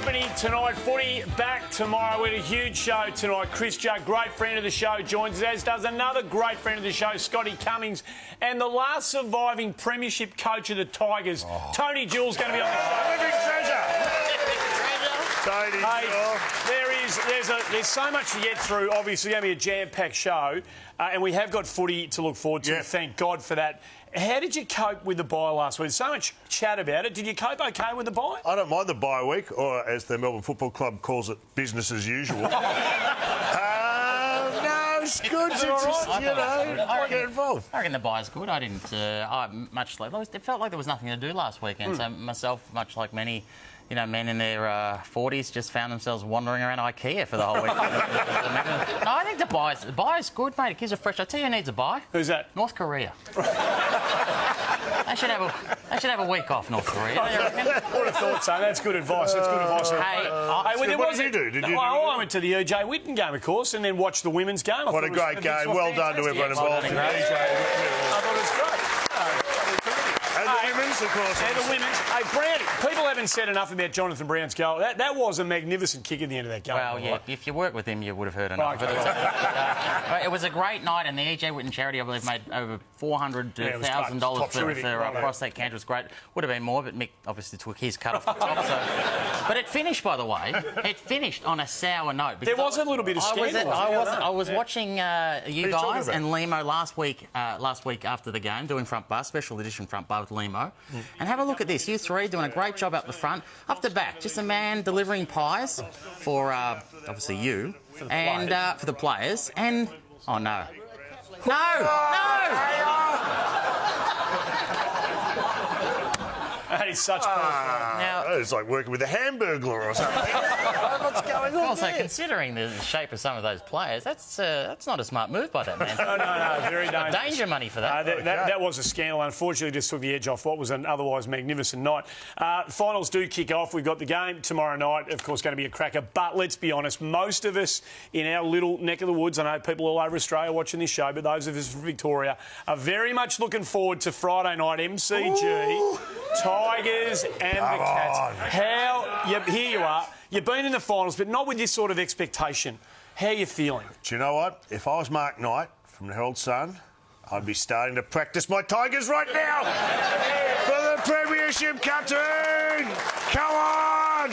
company tonight. Footy back tomorrow. We had a huge show tonight. Chris Judd, great friend of the show, joins us, as does another great friend of the show, Scotty Cummings, and the last surviving premiership coach of the Tigers, Tony Jewell's going to be on the show. Living treasure. Tony Jewell. There's so much to get through. Obviously, going to be a jam-packed show, and we have got footy to look forward to. Yeah. Thank God for that. How did you cope with the bye last week? There's so much chat about it. Did you cope okay with the bye? I don't mind the bye week, or as the Melbourne Football Club calls it, business as usual. No, it's good to just, get involved. I reckon the bye's good. I didn't. It felt like there was nothing to do last weekend. So myself, much like many, men in their 40s, just found themselves wandering around IKEA for the whole week. No, I think the bye's good, mate. It gives a fresh. I tell you, who needs a bye? Who's that? North Korea. They should have a week off, North Korea. I would have thought so. That's good advice. That's good advice. What did you do? I went to the EJ Whitten game, of course, and then watched the women's game. What a great game. Well done to everyone involved in the EJ Whitten. I thought it was great. And the women's, of course. And the women's. Hey, Brownie, people haven't said enough about Jonathan Brown's goal. That was a magnificent kick at the end of that game. Well, yeah, if you work with him, you would have heard enough. But it was a great night, and the EJ Whitten charity, I believe, made over $400,000 for prostate cancer. It was great. Would have been more, but Mick obviously took his cut off the top. But it finished, by the way. It finished on a sour note. There was a little bit of scandal. I was watching you guys and Limo last week after the game, doing front bar, special edition front bar with Limo. And have a look at this. You three doing a great job up the front. Up the back, just a man delivering pies for, obviously, you. And for the players. And... Oh, no. That is such Now, it's like working with a Hamburglar or something. What's going on also, there? considering the shape of some of those players, that's not a smart move by that man. No, very dangerous. Danger money for that. That was a scandal. Unfortunately, just took the edge off what was an otherwise magnificent night. Finals do kick off. We've got the game tomorrow night. Of course, going to be a cracker. But let's be honest, most of us in our little neck of the woods, I know people all over Australia watching this show, but those of us from Victoria are very much looking forward to Friday night MCG. Tigers and the Cats. Here you are. You've been in the finals, but not with this sort of expectation. How are you feeling? Do you know what? If I was Mark Knight from the Herald Sun, I'd be starting to practice my Tigers right now for the Premiership Captain. Come on!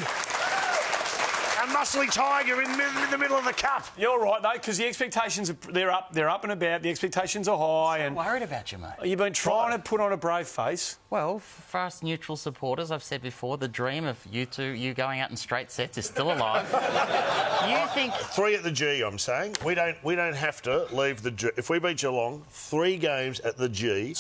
A muscly tiger in the middle of the cup. You're right, though, because the expectations, they're up and about. The expectations are high. I'm worried about you, mate. You've been trying to put on a brave face. Well, for us neutral supporters, I've said before, the dream of you going out in straight sets is still alive. You think 3 at the G? I'm saying we don't have to leave the G. If we beat Geelong, 3 games at the G,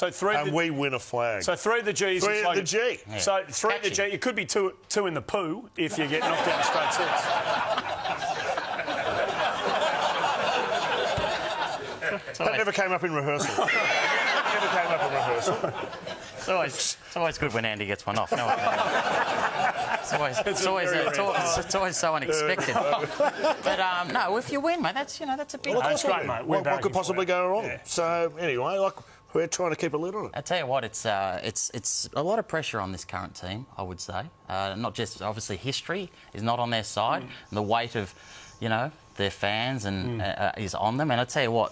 we win a flag. So 3 at the G. 3 at the G. Yeah. So 3 at the G. It could be two in the poo if you get knocked out in straight sets. That never came up in rehearsal. It's always good when Andy gets one off. No, it's always so unexpected. But no, if you win, mate, that's a big. Well, that's great, mate. What could possibly go wrong? Yeah. So anyway, we're trying to keep a lid on it. I tell you what, it's a lot of pressure on this current team, I would say. Not just obviously history is not on their side, and the weight of their fans and is on them. And I tell you what,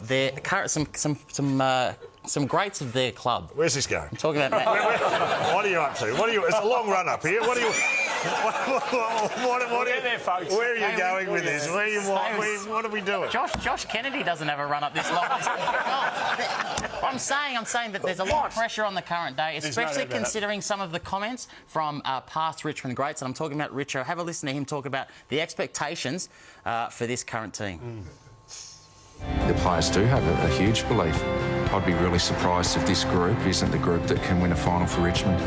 some greats of their club. Where's this going? I'm talking about Matt. What are you up to? It's a long run up here. What are you? Where are you going with this? What are we doing? Josh Kennedy doesn't have a run up this long. I'm saying that there's a lot of pressure on the current day, especially considering some of the comments from past Richmond greats. And I'm talking about Richo. Have a listen to him talk about the expectations for this current team. The players do have a huge belief. I'd be really surprised if this group isn't the group that can win a final for Richmond.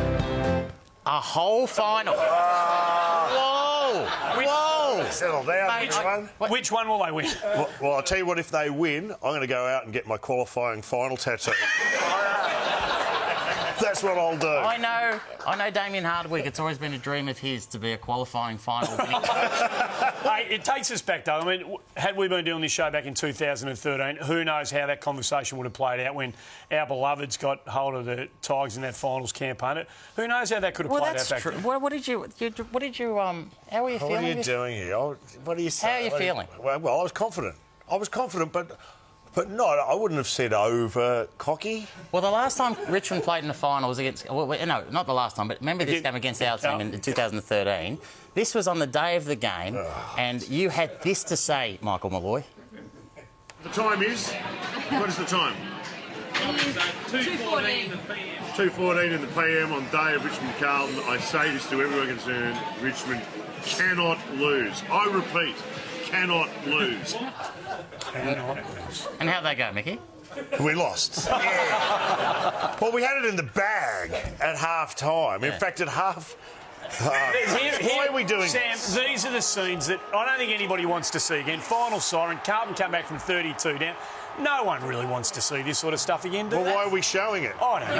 A whole final. Whoa! Settle down. Mate, Which one will they win? Well, I'll tell you what. If they win, I'm going to go out and get my qualifying final tattoo. That's what I'll do. I know Damien Hardwick. It's always been a dream of his to be a qualifying final winning coach. Hey, it takes us back, though. I mean, had we been doing this show back in 2013, who knows how that conversation would have played out when our beloveds got hold of the Tigers in that finals campaign. Who knows how that could have Well, played that's out back true. then? What did you? How are you feeling? What are you doing here? What are you saying? How are you feeling? Well, I was confident. But not. I wouldn't have said over cocky. Well, the last time Richmond played in the final was against... Well, no, not the last time, but remember this game against our team in 2013? This was on the day of the game, and you had this to say, Michael Malloy. The time is... What is the time? 2:14. 2:14 in the PM on day of Richmond Carlton. I say this to everyone concerned, Richmond cannot lose. I repeat, cannot lose. And how'd they go, Mickey? We lost. Yeah. Well, we had it in the bag at half time. In fact, at half... why are we doing Sam, this? these are the scenes that I don't think anybody wants to see again. Final siren, Carlton come back from 32 down. No one really wants to see this sort of stuff again, do Well, they? why are we showing it? I don't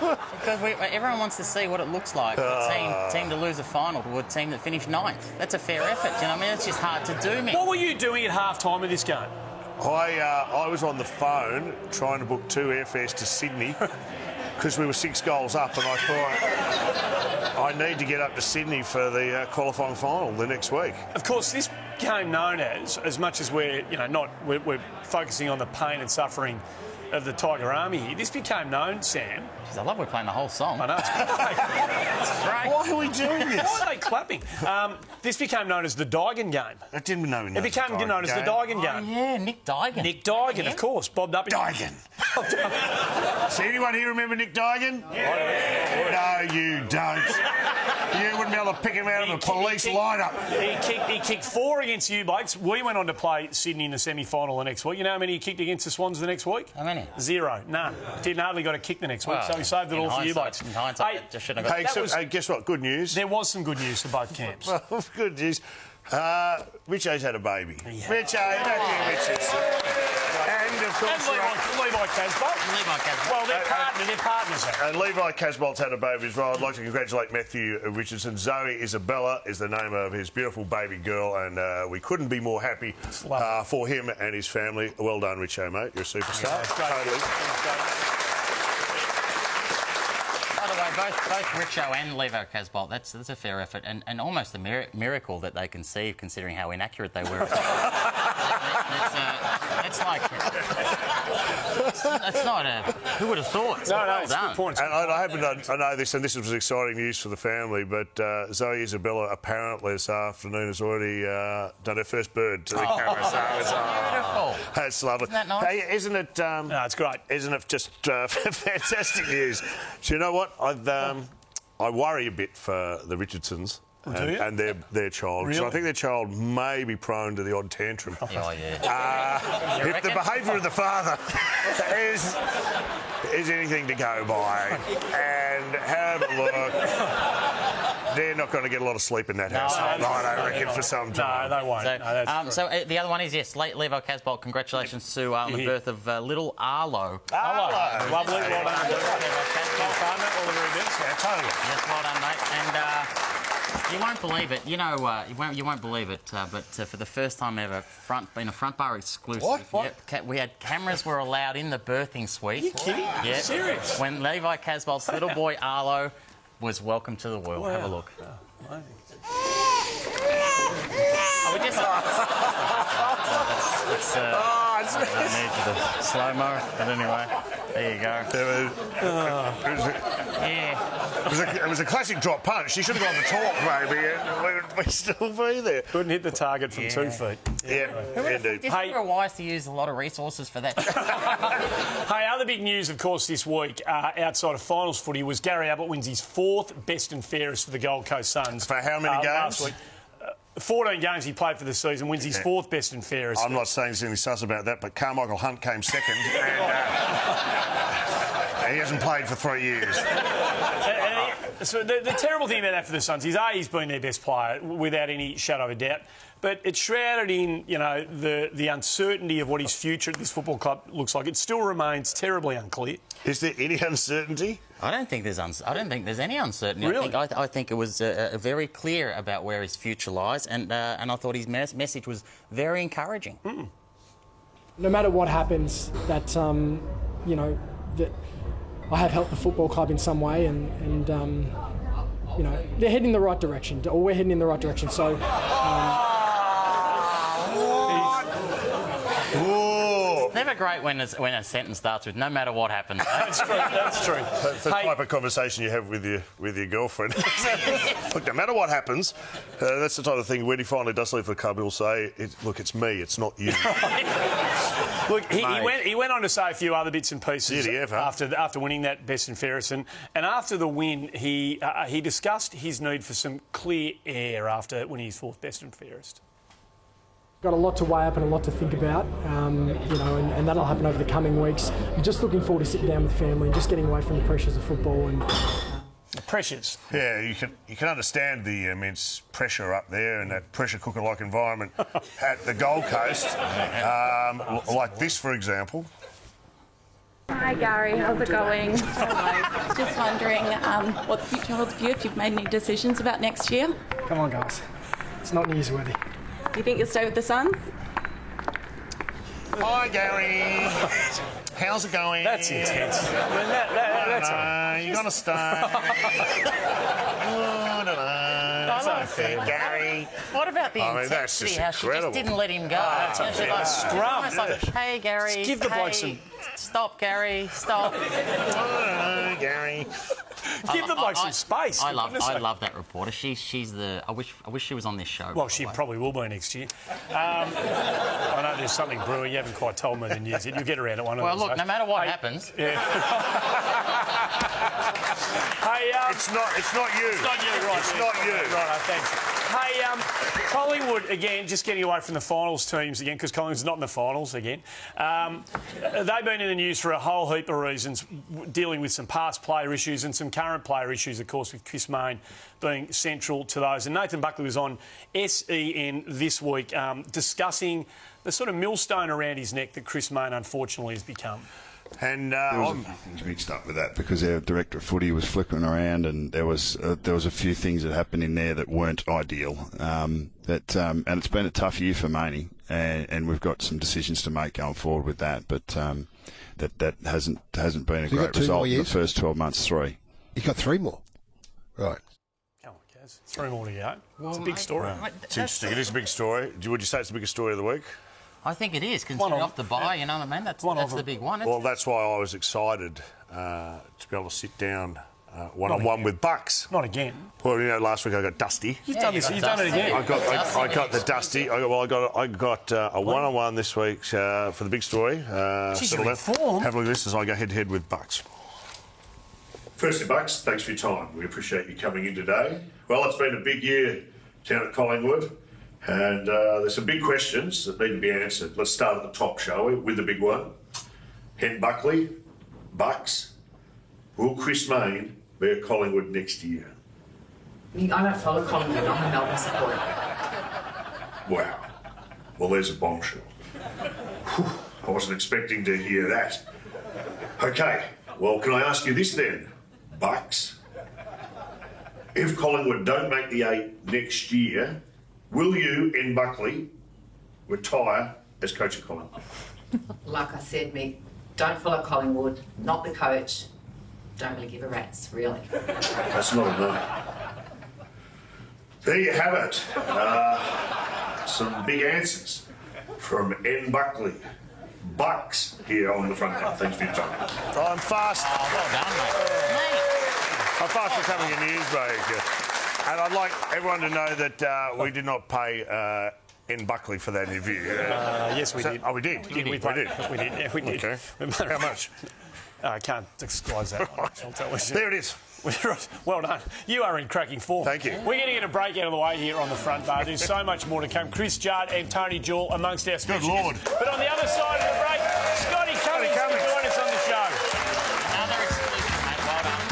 know. Because everyone wants to see what it looks like for a team to lose a final to a team that finished ninth. That's a fair effort, you know what I mean? It's just hard to do, man. What were you doing at half-time of this game? I was on the phone trying to book 2 airfares to Sydney because we were 6 goals up, and I thought I need to get up to Sydney for the qualifying final the next week. Of course, this became known as much as we're we're focusing on the pain and suffering of the Tiger Army here. This became known, Sam. Jeez, I love we're playing the whole song. I know, it's great. It's great. Why are we doing this? Why are they clapping? This became known as the Dygan game. I didn't know. It became known as the Dygan game. Yeah, Nick Dygan. Nick Dygan, of course, bobbed up. Dygan. See anyone here remember Nick Dygan? Yeah. No, you don't. You wouldn't be able to pick him out of a police lineup. He kicked 4 against you blokes. We went on to play Sydney in the semi-final the next week. You know how many he kicked against the Swans the next week? How many? 0. None. Didn't hardly got a kick the next week, so he saved it all for you blokes. In hindsight, Hey, just shouldn't have got Hey, guess what? Good news. there was some good news for both camps. Well, good news. Richo's had a baby. Richo, Matthew Richards. And, of course... And Levi Casbolt. Levi Casbolt. Well, they're partners. And Levi Casbolt's had a baby as well. I'd like to congratulate Matthew Richardson. Zoe Isabella is the name of his beautiful baby girl, and we couldn't be more happy for him and his family. Well done, Richo, mate. You're a superstar. Totally. By the way, both Richo and Levo Casbolt, that's a fair effort and almost a miracle that they conceived, considering how inaccurate they were. It's like... It's not a... Who would have thought? No, it's a good point. And I happen to know this, and this was exciting news for the family, but Zoe Isabella apparently this afternoon has already done her first bird to the camera. So it's, Beautiful. That's lovely. Isn't that nice? Hey, isn't it... No, it's great. Isn't it just fantastic news? So you know what? I worry a bit for the Richardsons and their child. Really? So I think their child may be prone to the odd tantrum. Oh, yeah. If the behaviour of the father is anything to go by, and have a look, they're not going to get a lot of sleep in that house. I reckon for some time. No, they won't. So, the other one is, yes, Levo Casbolt, congratulations to the birth of little Arlo. Hello. Lovely. Well done. Well All the very best. Yes, well done, mate. And you won't believe it. You know, you won't believe it. But for the first time ever, in a front bar exclusive, What? Yep, we had cameras were allowed in the birthing suite. Are you kidding? Yeah. Serious? When Levi Casbolt's little boy Arlo was welcomed to the world. Wow. Have a look. Oh, we just... I need the slow-mo, but anyway, there you go. Yeah. It was a classic drop punch. She should have gone to talk, maybe, and we'd still be there. Couldn't hit the target from 2 feet. Yeah, indeed. Just were wise to use a lot of resources for that. Hey, other big news, of course, this week outside of finals footy was Gary Ablett wins his 4th best and fairest for the Gold Coast Suns. For how many games? Last week. 14 games he played for the season, wins his 4th best and fairest. I'm not saying there's anything sus about that, but Carmichael Hunt came second, and he hasn't played for 3 years. So the terrible thing about that for the Suns is, he's been their best player without any shadow of a doubt. But it's shrouded in, the uncertainty of what his future at this football club looks like. It still remains terribly unclear. Is there any uncertainty? I don't think there's any uncertainty. Really? I think it was very clear about where his future lies, and I thought his message was very encouraging. No matter what happens, that that I have helped the football club in some way, and they're heading in the right direction, or we're heading in the right direction. So. Never great when a sentence starts with "no matter what happens." That's true. That's true. That's the type of conversation you have with your girlfriend. Look, no matter what happens, that's the type of thing when he finally does leave the club, he'll say, "Look, it's me, it's not you." Look, he went on to say a few other bits and pieces. Did he ever? After winning that Best and Fairest, and after the win, he discussed his need for some clear air after winning his 4th Best and Fairest. Got a lot to weigh up and a lot to think about, and that'll happen over the coming weeks. I'm just looking forward to sitting down with family and just getting away from the pressures of football. And the pressures. Yeah, you can understand the immense pressure up there and that pressure cooker-like environment at the Gold Coast, like this, for example. Hi Gary, how's it going? Hello. Just wondering what the future holds for you, if you've made any decisions about next year. come on, guys, it's not newsworthy. Do you think you'll stay with the Suns? Hi, Gary. How's it going? That's intense. I mean, that's you're going to stay. I don't know. That's unfair, Gary. What about the that's intensity? just How she incredible. just didn't let him go. That's She's unfair. Scrum. almost like, hey, Gary. Just give the bloke some- Stop, Gary. Stop. I don't know, Gary. Give the bloke some space. I for love goodness sake. that reporter. She's the. I wish she was on this show. Well, she probably will be next year. I know there's something brewing. You haven't quite told me the news yet. You'll get around it one of Well, these look, days. no matter what happens. Yeah. Hey, It's not you. It's not you, right? It's not you. Right, thanks. Hey, Collingwood, again, just getting away from the finals teams again, because Collingwood's not in the finals again. They've been in the news for a whole heap of reasons, dealing with some past player issues and some current player issues, of course, with Chris Mayne being central to those. And Nathan Buckley was on SEN this week discussing the sort of millstone around his neck that Chris Mayne unfortunately has become. And There was a few things mixed up with that because our director of footy was flickering around, and there was a few things that happened in there that weren't ideal. And it's been a tough year for Maney, and we've got some decisions to make going forward with that. But that hasn't been a So you got great 2 result more in the years? first 12 months. 3. You got 3 more. Right. Come on, Kaz. 3 more to go. It's a big story. it's interesting. It is a big story. Would you say it's the biggest story of the week? I think it is, considering off the bye, you know what I mean? That's the big one. Well, that's why I was excited to be able to sit down one-on-one with Bucks. Not again. Well, last week I got Dusty. You've done this. You've done it again. I got the Dusty. I got a one-on-one this week for the big story. Jeez, Settle you're in down. form. Have a look at this as I go head-to-head with Bucks. Firstly, Bucks, thanks for your time. We appreciate you coming in today. Well, it's been a big year down at Collingwood, and there's some big questions that need to be answered. Let's start at the top, shall we, with the big one. Hen Buckley, Bucks, will Chris Mayne be at Collingwood next year? I don't follow Collingwood, I'm a Melbourne supporter. Wow. Well, there's a bombshell. Whew, I wasn't expecting to hear that. OK, well, can I ask you this then, Bucks? If Collingwood don't make the 8 next year, will you, N. Buckley, retire as coach of Collingwood? Like I said, me, don't follow Collingwood, not the coach, don't really give a rat's, really. That's not a no. There you have it. Some big answers from N. Buckley. Bucks here on the front end. Thanks for your time. I'm fast. Oh, well done, mate. I'm fast becoming a news break. And I'd like everyone to know that we did not pay N. Buckley for that interview. Yes, we did. Oh, we did? We did. We did. Yeah, we did. Okay. How much? I can't disclose that. I'll tell you. There it is. Well done. You are in cracking form. Thank you. We're going to get a break out of the way here on the front bar. There's so much more to come. Chris Judd and Tony Jewell amongst our special Lord. guests. But on the other side of the break, Scotty Cummings will join us on the show. Another exclusive, mate. Well done.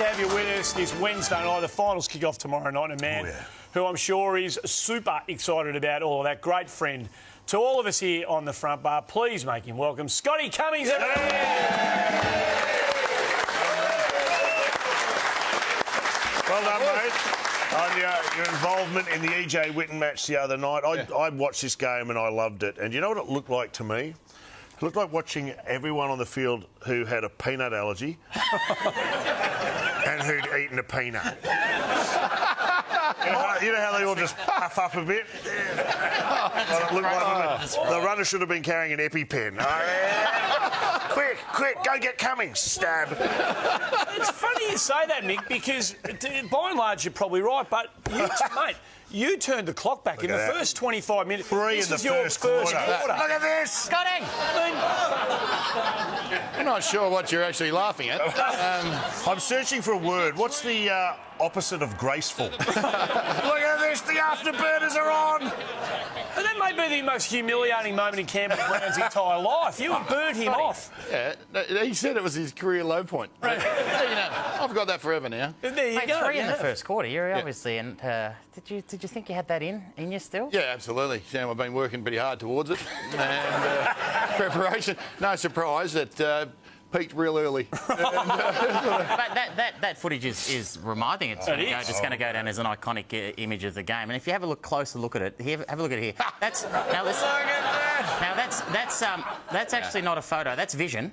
to have you with us this Wednesday night. The finals kick off tomorrow night. And man, who I'm sure is super excited about all of that. Great friend to all of us here on the front bar. Please make him welcome Scotty Cummings. Well done, mate. On your involvement in the EJ Whitten match the other night. I watched this game and I loved it. And you know what it looked like to me? It looked like watching everyone on the field who had a peanut allergy and who'd eaten a peanut. You know how they all just puff up a bit? Well, it looked like the runner should have been carrying an EpiPen. Quick, go get Cummings. Stab. It's funny you say that, Mick, because by and large you're probably right, but mate, you turned the clock back in the first 25 minutes. This was in the first quarter. Look at this! Scotty! I'm not sure what you're actually laughing at. I'm searching for a word. What's the opposite of graceful? Look at this, the afterburners are on! And that may be the most humiliating moment in Campbell Brown's entire life. You have burned him off. Yeah, he said it was his career low point. But, you know, I've got that forever now. There you go. 3 in the first quarter. You're obviously... And did you think you had that in you still? Yeah, absolutely. You know, I've been working pretty hard towards it. And preparation. No surprise that... peaked real early. But that footage is reminding. It's just going to go down as an iconic image of the game. And if you have a closer look at it, have a look at it here. That's actually not a photo. That's vision.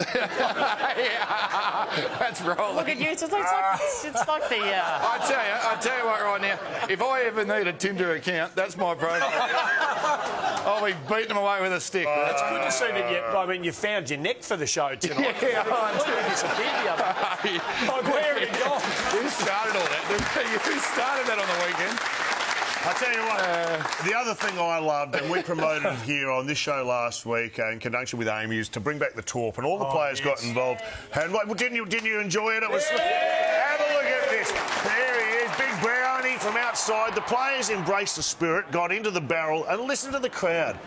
That's rolling. Look at you. It's like the. I tell you what, right now. If I ever need a Tinder account, that's my profile. I'll be beating them away with a stick. It's good to see that you found your neck for the show tonight. Where are you gone? You started all that. You started that on the weekend. I tell you what, the other thing I loved, and we promoted it here on this show last week in conjunction with Amy, is to bring back the torp, and all the players got involved. And didn't you enjoy it? It was. Have a look at this. There he is, Big Brownie from outside. The players embraced the spirit, got into the barrel, and listened to the crowd.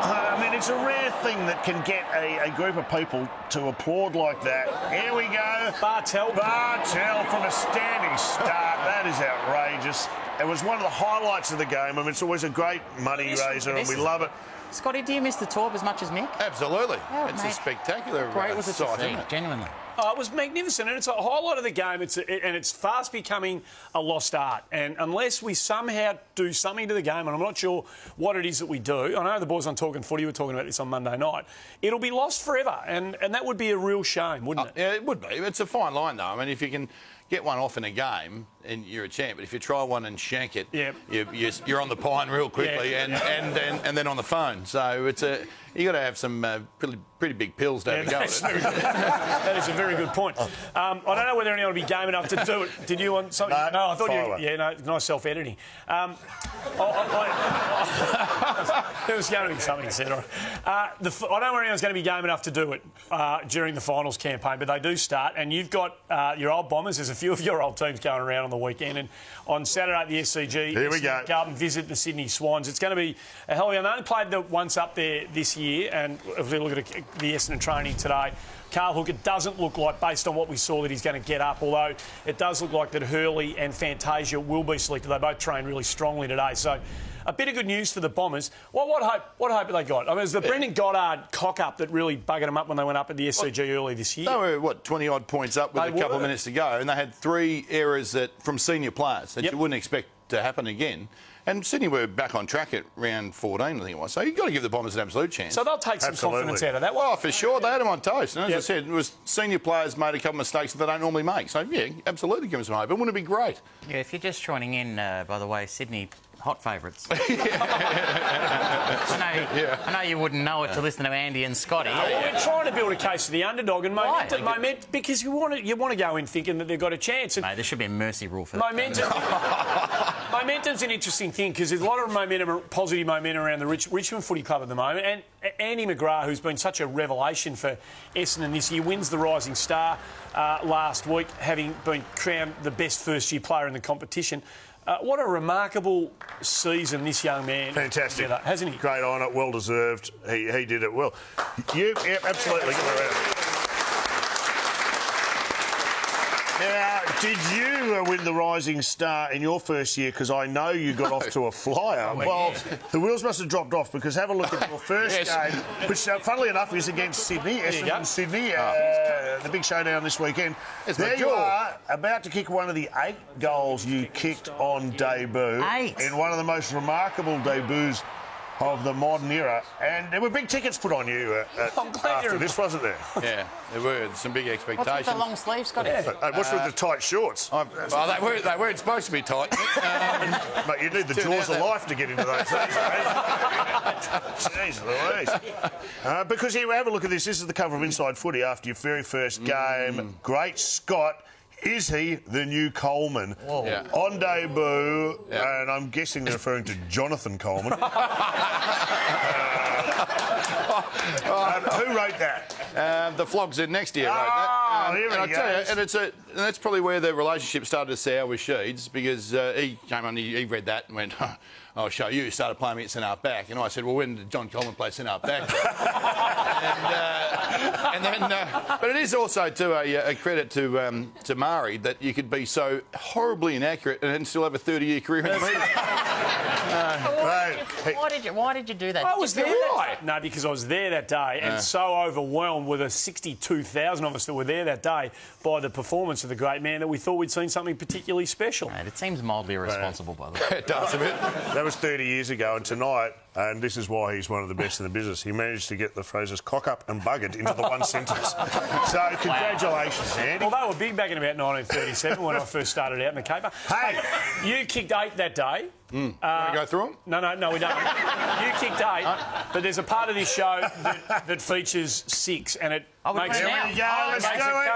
I mean, it's a rare thing that can get a group of people to applaud like that. Here we go. Bartel from a standing start. That is outrageous. It was one of the highlights of the game. I mean, it's always a great money raiser, and we love it. Scotty, do you miss the torp as much as Mick? Absolutely. It's a spectacular great was it sight, to see, isn't it? genuinely. Oh, it was magnificent, and it's a highlight of the game. It's fast becoming a lost art, and unless we somehow do something to the game, and I'm not sure what it is that we do. I know the boys on Talking Footy were talking about this on Monday night. It'll be lost forever, and that would be a real shame, wouldn't it? Yeah, it would be. It's a fine line, though. I mean, if you can get one off in a game, and you're a champ. But if you try one and shank it, you're on the pine real quickly, and then on the phone. So you got to have some pretty big pills to have a go at it. That is a very good point. I don't know whether anyone will be game enough to do it. Did you want something? No, I thought you. Yeah, no, nice self-editing. There was going to be something said. I don't know whether anyone's going to be game enough to do it during the finals campaign, but they do start. And you've got your old Bombers. There's a few of your old teams going around on the weekend. And on Saturday at the SCG, here we go. Go up and visit the Sydney Swans. It's going to be a hell of a game. They only played once up there this year, and if we look at the Essendon training today, Carl Hook, it doesn't look like, based on what we saw, that he's going to get up, although it does look like that Hurley and Fantasia will be selected. They both trained really strongly today. So a bit of good news for the Bombers. What hope have they got? I mean, it was the Brendan Goddard cock-up that really buggered them up when they went up at the SCG early this year. They were, 20-odd points up with a couple of minutes to go, and they had 3 errors from senior players that you wouldn't expect to happen again. And Sydney were back on track at round 14, I think it was. So you've got to give the Bombers an absolute chance. So they'll take some confidence out of that. Well, for sure. They had them on toast. And as I said, it was senior players made a couple of mistakes that they don't normally make. So, yeah, absolutely give them some hope. But wouldn't it be great? Yeah, if you're just joining in, by the way, Sydney hot favourites. I know you wouldn't know it to listen to Andy and Scotty. Well, we're trying to build a case for the underdog, and momentum, because you want to go in thinking that they've got a chance. And mate, there should be a mercy rule for that. Momentum's an interesting thing because there's a lot of positive momentum around the Richmond Footy Club at the moment. And Andy McGrath, who's been such a revelation for Essendon this year, wins the Rising Star last week, having been crowned the best first-year player in the competition. What a remarkable season this young man. Fantastic. Together, hasn't he? Great honour, well deserved. He did it well. Absolutely. Give it around. Did you win the Rising Star in your first year? Because I know you got off to a flyer. Well, the wheels must have dropped off because have a look at your first game, which, funnily enough, is against Sydney. Essendon Sydney, the big showdown this weekend. There you are, about to kick one of the 8 goals you kicked on debut. 8? In one of the most remarkable debuts of the modern era, and there were big tickets put on you after this, wasn't there? Yeah, there were some big expectations. What's with the long sleeves, Scotty? What's with the tight shorts? Well, they weren't supposed to be tight. But you need the jaws of life to get into those things. Jeez Louise. Because here, have a look at this. This is the cover of Inside Footy after your very first game. Great Scott. Is he the new Coleman? On debut, and I'm guessing they're referring to Jonathan Coleman. Who wrote that? The Flogs in next year wrote that. Here we go. And that's probably where the relationship started to sour with Sheeds, because he came on, he read that and went, I'll show you. He started playing me at centre half back, and I said, well, when did John Coleman play centre half back? But it is also a credit to Mari that you could be so horribly inaccurate and still have a 30-year career in the media. Why did you do that? I was there. No, because I was there that day and so overwhelmed with the 62,000 of us that were there that day by the performance of the great man that we thought we'd seen something particularly special. Mate, it seems mildly irresponsible, by the way. It does a bit. That was 30 years ago, and tonight, and this is why he's one of the best in the business, he managed to get the phrases cock up and buggered into the one sentence. So, congratulations, Andy. Well, they were big back in about 1937 when I first started out in the caper. Hey, you kicked 8 that day. Want to go through them? No, we don't. You kicked 8, but there's a part of this show that features 6, and it makes let's do it.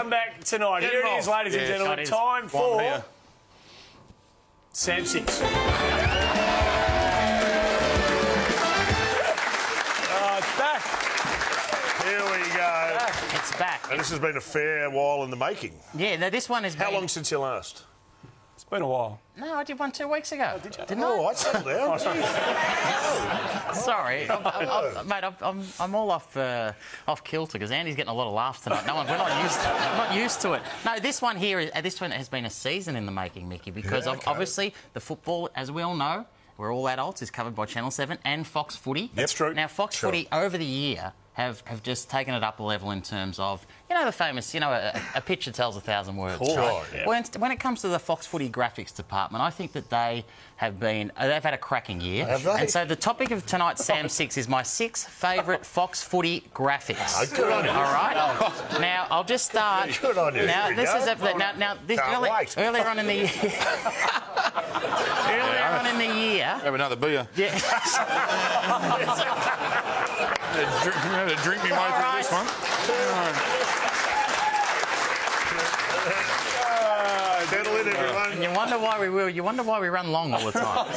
come back tonight. Here it is, ladies and gentlemen. Time for Sam 6. It's back. Here we go. It's back. And this has been a fair while in the making. Yeah, no, this one has been... How long since you last? It's been a while. No, I did one 2 weeks ago. Did you? Didn't I? Oh, I settled down. Sorry, mate. I'm all off kilter because Andy's getting a lot of laughs tonight. We're not used to it. No, this one here, this one has been a season in the making, Mickey, because obviously the football, as we all know, we're all adults, is covered by Channel 7 and Fox Footy. That's true. Now, Fox Footy over the year have just taken it up a level in terms of, the famous, a picture tells 1,000 words. Right? Yeah. When it comes to the Fox Footy graphics department, I think that they've had a cracking year. Have they? And so the topic of tonight's Sam 6 is my 6 favourite Fox Footy graphics. Oh, good on you. All right. Now I'll just start. Good on you. Now this is earlier on in the year. Earlier on in the year. Have another beer. Yeah. Drink me way through this one. Settle in, everyone. You wonder why we run long all the time.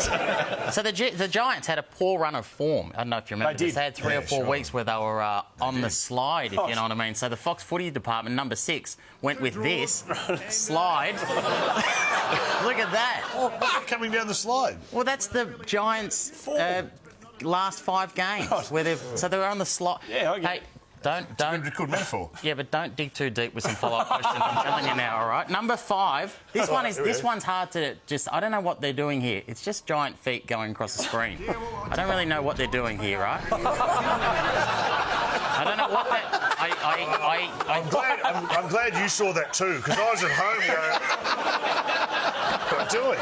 So the Giants had a poor run of form. I don't know if you remember this. They had 3 or 4 weeks where they were on the slide, if you know what I mean. So the Fox Footy department, number 6, went with this slide. Look at that. What's coming down the slide? Well, that's the Giants' last 5 games where they were on the slide. Yeah, I get hey, Don't. Good metaphor. Yeah, but don't dig too deep with some follow-up questions. I'm telling you now. All right. Number 5. This one's hard to just. I don't know what they're doing here. It's just giant feet going across the screen. I don't really know what they're doing here, right? I don't know what that. I'm glad you saw that too, because I was at home going, what are you doing?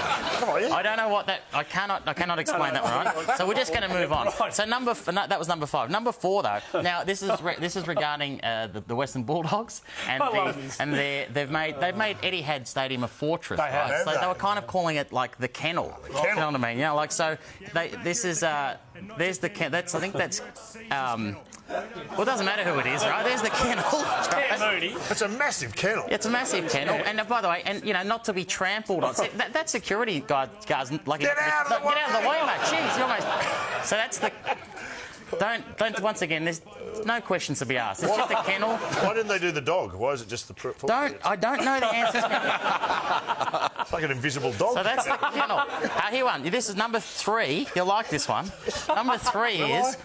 I don't know what that. I cannot explain that one. Right? So we're just going to move on. So that was number 5. Number 4 though. Now this is regarding the Western Bulldogs and they've made Etihad Stadium a fortress. They have. Right? So they were kind of calling it like the kennel. You know what I mean? So this is there's the kennel. I think that's. Well, it doesn't matter who it is, right? There's the kennel. Moody. It's a massive kennel. It's a massive kennel, and by the way, not to be trampled on. See, that security guard, like get out of the way, mate. Jeez, you're almost. So that's the. Don't. Once again, there's no questions to be asked. It's just a kennel. Why didn't they do the dog? Why is it just the I don't know the answers. It's like an invisible dog. So that's the kennel. Here one. This is number 3. You'll like this one. Number 3 is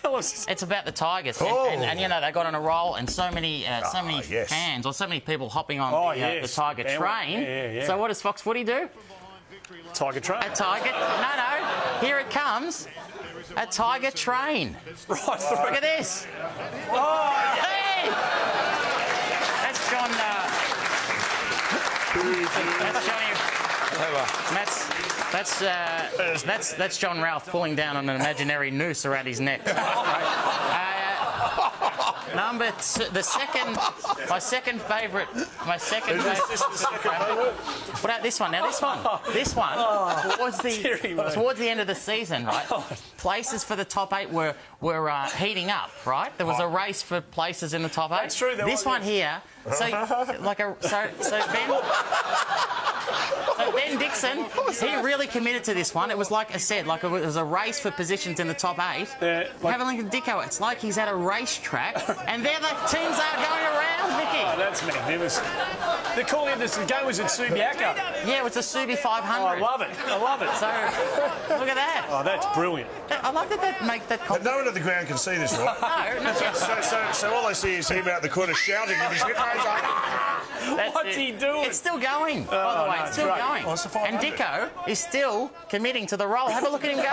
It's about the Tigers, and you know they got on a roll, and so many fans or so many people hopping on the Tiger train. Yeah. So what does Fox Footy do? Tiger train. A Tiger? No. Here it comes. A Tiger train. Right. Look at this. Oh, hey! That's John. That's Johnny. That's John Ralph pulling down on an imaginary noose around his neck. Number two, my second favourite. What about this one? Now this one. Towards the end of the season, right? Places for the top 8 were heating up, right? There was a race for places in the top 8. That's true. This one here. So Ben Dixon, he really committed to this one. It was like I said, like it was a race for positions in the top 8. Have a look at Dicko. It's like he's at a racetrack, and there the teams are going around, Vicky. Oh, that's magnificent. They're calling it this. The game was at Subiaco. Yeah, it was a Subi 500. Oh, I love it. So, look at that. Oh, that's brilliant. I love that they make that. But no one at the ground can see this, right? No. So all they see is him out the corner shouting with his headphones on. What's he doing? It's still going, by the way. It's still going. Oh, it's the and 500. Dicko is still committing to the role. Have a look at him go.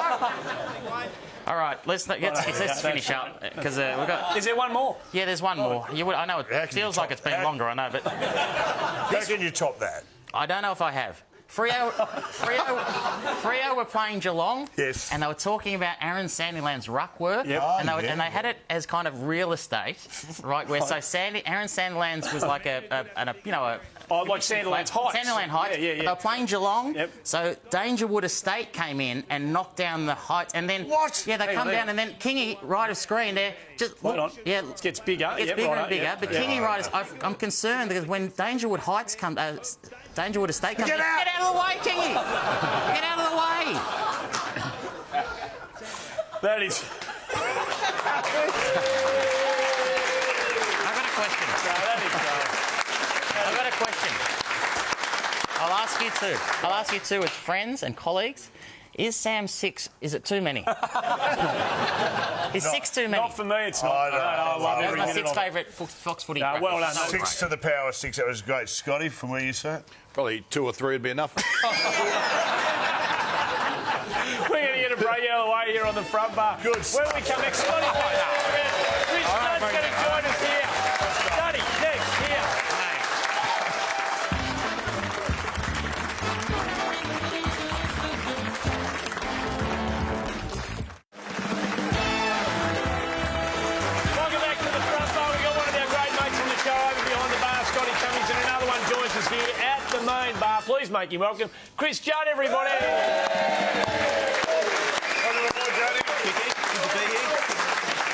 All right, let's finish up because we've got. Is there one more? Yeah, there's one more. I know it feels like it's been longer. I know, but How can you top that? I don't know if I have. Freo were playing Geelong, yes, and they were talking about Aaron Sandilands' ruck work, and they had it as kind of real estate, right? Where so Aaron Sandilands was like like Sandilands Heights. Sandilands Heights. Yeah. They were playing Geelong, so Dangerwood Estate came in and knocked down the Heights, and then what? Yeah, they come down, and then Kingy right of screen there. It gets bigger. It's bigger and bigger. But Kingy right, I'm concerned because when Dangerwood Heights come. Dangerwood Estate comes in. Get out of the way, Kingy! Get out of the way! That is. I've got a question. I'll ask you two as friends and colleagues. Is Sam 6? Is it too many? Is 6 too many? Not for me, it's not. I love That's my 6 favourite Fox Footy. Well done. 6 to the power 6. That was great. Scotty, from where you sit? Probably 2 or 3 would be enough. We're going to get a break out of the way here on the front bar. Good. When we come next, Scotty, Chris Judd's going to join us here. Scotty, next, here. Welcome back to the front bar. We've got one of our great mates on the show over behind the bar, Scotty Cummings, and another one joins us here at the main bar. Please make him welcome Chris Judd, everybody.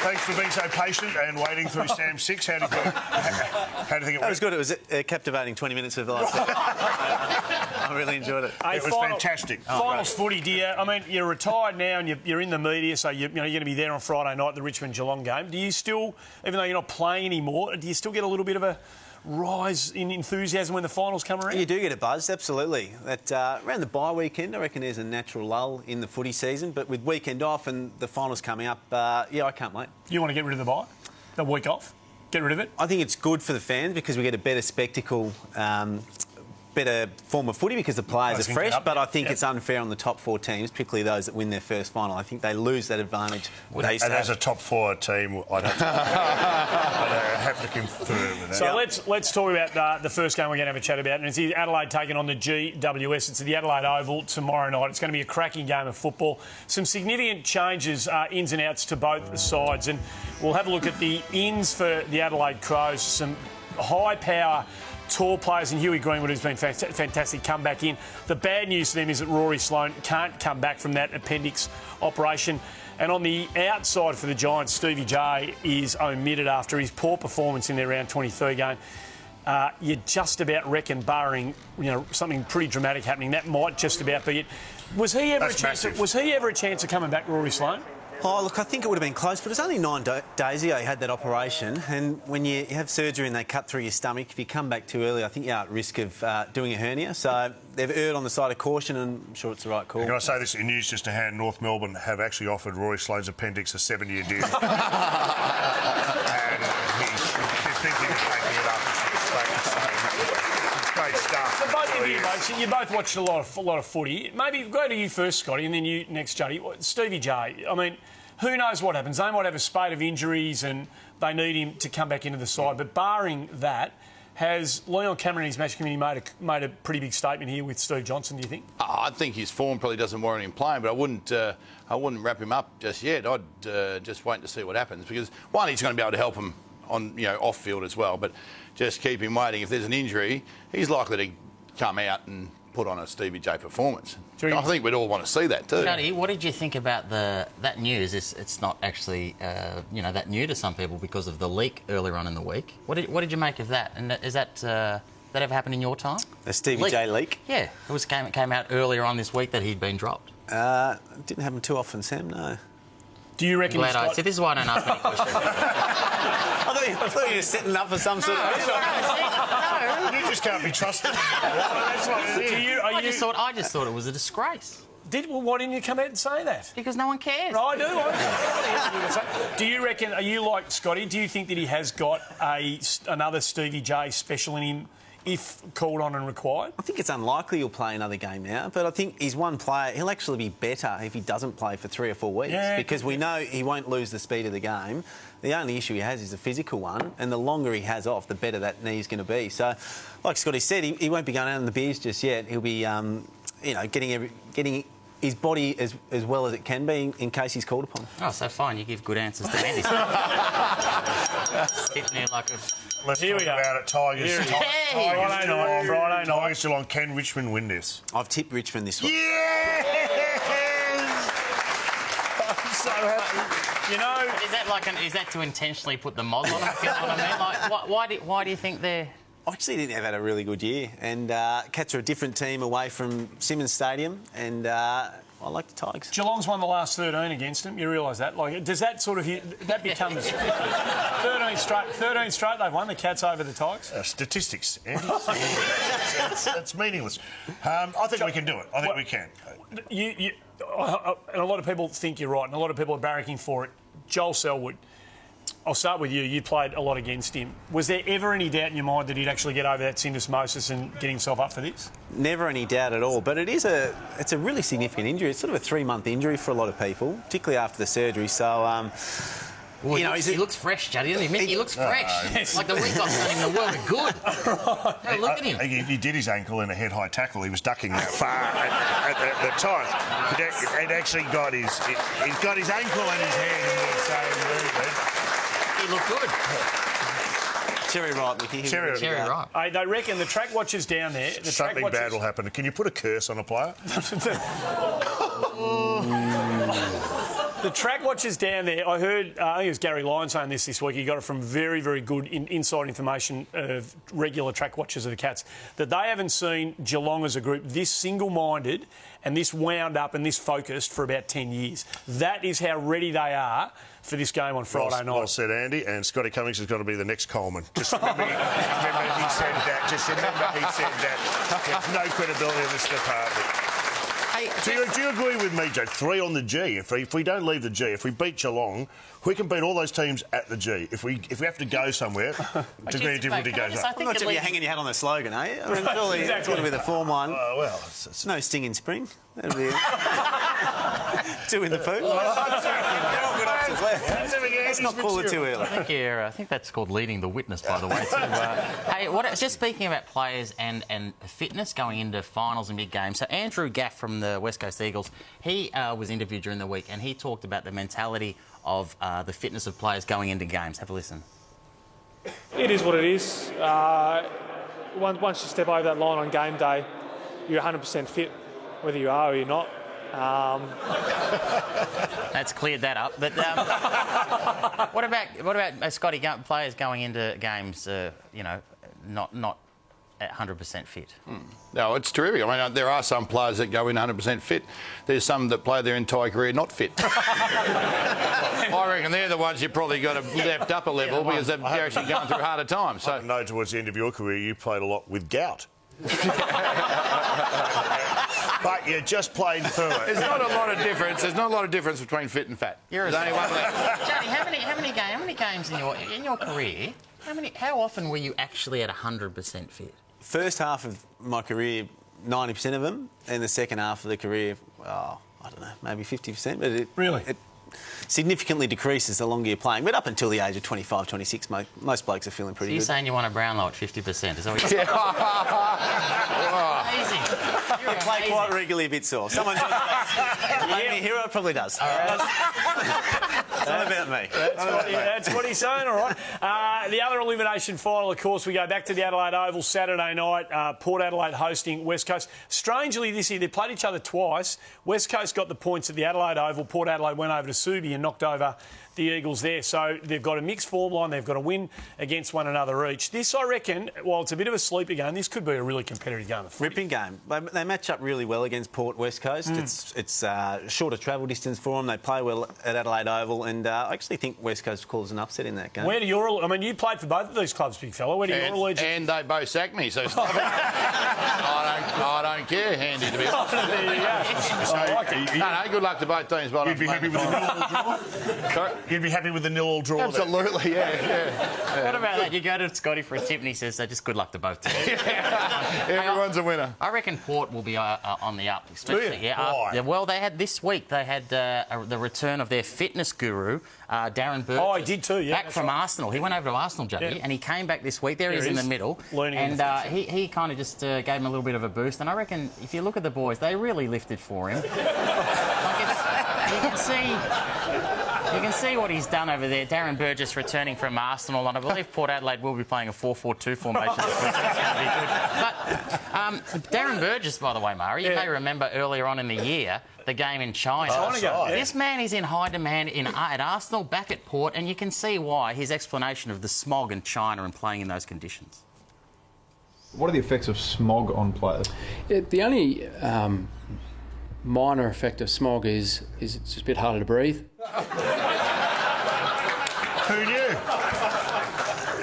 Thanks for being so patient and waiting through Sam 6. How do you think it went? That was good. It was a captivating 20 minutes of the last set. I really enjoyed it. It was fantastic. Finals footy, dear. I mean, you're retired now and you're in the media, so you're going to be there on Friday night, the Richmond-Geelong game. Do you still, even though you're not playing anymore, do you still get a little bit of a rise in enthusiasm when the finals come around? You do get a buzz, absolutely. Around the bye weekend, I reckon there's a natural lull in the footy season, but with weekend off and the finals coming up, I can't wait. You want to get rid of the bye? The week off? Get rid of it? I think it's good for the fans because we get a better spectacle, better form of footy because the players are fresh, but I think it's unfair on the top 4 teams, particularly those that win their first final. I think they lose that advantage. And as a top 4 team, I'd have to confirm that. So let's talk about the first game we're going to have a chat about, and it's Adelaide taking on the GWS. It's at the Adelaide Oval tomorrow night. It's going to be a cracking game of football. Some significant changes, ins and outs to both sides, and we'll have a look at the ins for the Adelaide Crows. Some high power tall players in Huey Greenwood, who's been fantastic, come back in. The bad news for them is that Rory Sloane can't come back from that appendix operation. And on the outside for the Giants, Stevie J is omitted after his poor performance in their round 23 game. You just about reckon, barring something pretty dramatic happening, that might just about be it. Was he ever a chance of coming back, Rory Sloane? Oh, look, I think it would have been close, but it's only 9 days ago he had that operation. And when you have surgery and they cut through your stomach, if you come back too early, I think you're at risk of doing a hernia. So they've erred on the side of caution, and I'm sure it's the right call. Can I say this in news just to hand? North Melbourne have actually offered Rory Sloane's appendix a 7-year deal. And he's thinking of taking it up. It's great stuff. So both of you, mates, you both watched a lot of footy. Maybe go to you first, Scotty, and then you next, Juddy. Stevie J, I mean, who knows what happens? They might have a spate of injuries and they need him to come back into the side. But barring that, has Leon Cameron and his match committee made a pretty big statement here with Steve Johnson, do you think? Oh, I think his form probably doesn't warrant him playing, but I wouldn't wrap him up just yet. I'd just wait to see what happens, because one, he's going to be able to help him on off field as well, but just keep him waiting. If there's an injury, he's likely to come out and put on a Stevie J performance. I think we'd all want to see that too. Juddy, what did you think about that news? It's not actually that new to some people because of the leak earlier on in the week. What did you make of that? And is that ever happened in your time? The Stevie J leak? Yeah, it came out earlier on this week that he'd been dropped. Didn't happen too often, Sam. No. Do you reckon? See, this is why I don't ask many questions. I thought you were setting up for some sort of. You just can't be trusted. That's what it is. I just thought it was a disgrace. Why didn't you come out and say that? Because no one cares. No, I do. Do you reckon? Are you like Scotty? Do you think that he has got another Stevie J special in him, if called on and required? I think it's unlikely he'll play another game now, but I think he's one player. He'll actually be better if he doesn't play for 3 or 4 weeks, because we know he won't lose the speed of the game. The only issue he has is a physical one, and the longer he has off, the better that knee's going to be. So, like Scotty said, he won't be going out on the beers just yet. He'll be, getting his body as well as it can be in case he's called upon. Oh, so fine. You give good answers to Andy. Sitting there like a... Let's talk about it, Tigers. Friday night. Tigers Geelong. Can Richmond win this? I've tipped Richmond this week. Yes! I'm so happy. Is that to intentionally put the moz on them? If you know what I mean? Like, why do you think they're... I actually think they've had a really good year, and Cats are a different team away from Simmons Stadium, and I like the Tigers. Geelong's won the last 13 against them. You realise that? Like, does that sort of that becomes 13 straight? They've won the Cats over the Tigers. Statistics, Andy. It's meaningless. I think we can do it. I think we can. And a lot of people think you're right, and a lot of people are barracking for it. Joel Selwood. I'll start with you. You played a lot against him. Was there ever any doubt in your mind that he'd actually get over that syndesmosis and get himself up for this? Never any doubt at all. But it's a really significant injury. It's sort of a 3-month injury for a lot of people, particularly after the surgery. So, he looks fresh, Juddy, doesn't he? He looks fresh. Like the week I've done him the world of good. Hey, look at him. He did his ankle in a head-high tackle. He was ducking that far at the time. He'd actually got his ankle in his hand in the same movement. He looked good. Cherry ripe, Mickey. Cherry ripe. They reckon the track watchers down there... Something bad will happen. Can you put a curse on a player? The track watchers down there, I heard, I think it was Gary Lyon saying this week, he got it from very, very good inside information of regular track watchers of the Cats, that they haven't seen Geelong as a group this single-minded and this wound up and this focused for about 10 years. That is how ready they are for this game on Friday night. Well said, Andy. And Scotty Cummings has got to be the next Coleman. Just remember, he said that. There's no credibility in this department. Hey, do you agree with me, Joe? 3 on the G. If we don't leave the G, if we beat Geelong, we can beat all those teams at the G. If we have to go somewhere, degree of difficulty goes up. I'm not sure you're hanging your hat on the slogan, are you? I mean, surely it's got to be the form one. Well, it's no sting in spring. That'll be it. 2 in the poo. Let's not call it too early. I think that's called leading the witness, by the way. Hey, just speaking about players and fitness going into finals and big games. So Andrew Gaff from the West Coast Eagles, he was interviewed during the week and he talked about the mentality of the fitness of players going into games. Have a listen. It is what it is. Once you step over that line on game day, you're 100% fit, whether you are or you're not. That's cleared that up. But what about Scotty? Players going into games, not at 100% fit? No, it's terrific. I mean, there are some players that go in 100% fit. There's some that play their entire career not fit. I reckon they're the ones you probably got to lift up a level because they're actually going through harder times. So, I know towards the end of your career you played a lot with gout. But you just played through it. There's not a lot of difference. There's not a lot of difference between fit and fat. You're There's only one left. Johnny, how many games in your career? How often were you actually at 100% fit? First half of my career, 90% of them, and the second half of the career, I don't know, maybe 50%. But it significantly decreases the longer you're playing. But up until the age of 25, 26, most blokes are feeling pretty So you're good. saying you want a Brownlow at 50%? Is that what you're saying? Amazing. I play quite regularly a bit sore. Someone make me a hero, probably does. All right. It's not about me. That's what he's saying, all right. The other elimination final, of course, we go back to the Adelaide Oval Saturday night. Port Adelaide hosting West Coast. Strangely, this year, they played each other twice. West Coast got the points at the Adelaide Oval. Port Adelaide went over to Subi and knocked over the Eagles there. So they've got a mixed form line. They've got a win against one another each. This, I reckon, while it's a bit of a sleeper game, this could be a really competitive game. Ripping game. They match up really well against Port West Coast. It's shorter travel distance for them. They play well at Adelaide Oval, and I actually think West Coast calls an upset in that game. Where do your... I mean, you played for both of these clubs, big fella. Where do your allegiance... And they both sacked me, so stop it. I don't care, Handy, to be honest. There you go. I like it. No, good luck to both teams. You'd be happy with the 0-all draw? Sorry? You'd be happy with the 0-all draw? Absolutely, yeah. What about that? You go to Scotty for a tip and he says, just good luck to both teams. Everyone's a winner. I reckon Port will be on the up, especially. Why? Well, they had this week. They had the return of their fitness guru, Darren Burgess. Oh, he did too. Yeah, back from Arsenal. He went over to Arsenal, Juddy, and he came back this week. There he is in the middle, learning. And he kind of just gave him a little bit of a boost. And I reckon if you look at the boys, they really lifted for him. You can see what he's done over there. Darren Burgess returning from Arsenal, and I believe Port Adelaide will be playing a 4-4-2 formation this week, so it's going to be good. But Darren Burgess, by the way, Murray, you may remember earlier on in the year, the game in China. This man is in high demand at Arsenal, back at Port, and you can see why. His explanation of the smog in China and playing in those conditions. What are the effects of smog on players? The only minor effect of smog is it's just a bit harder to breathe. Who knew?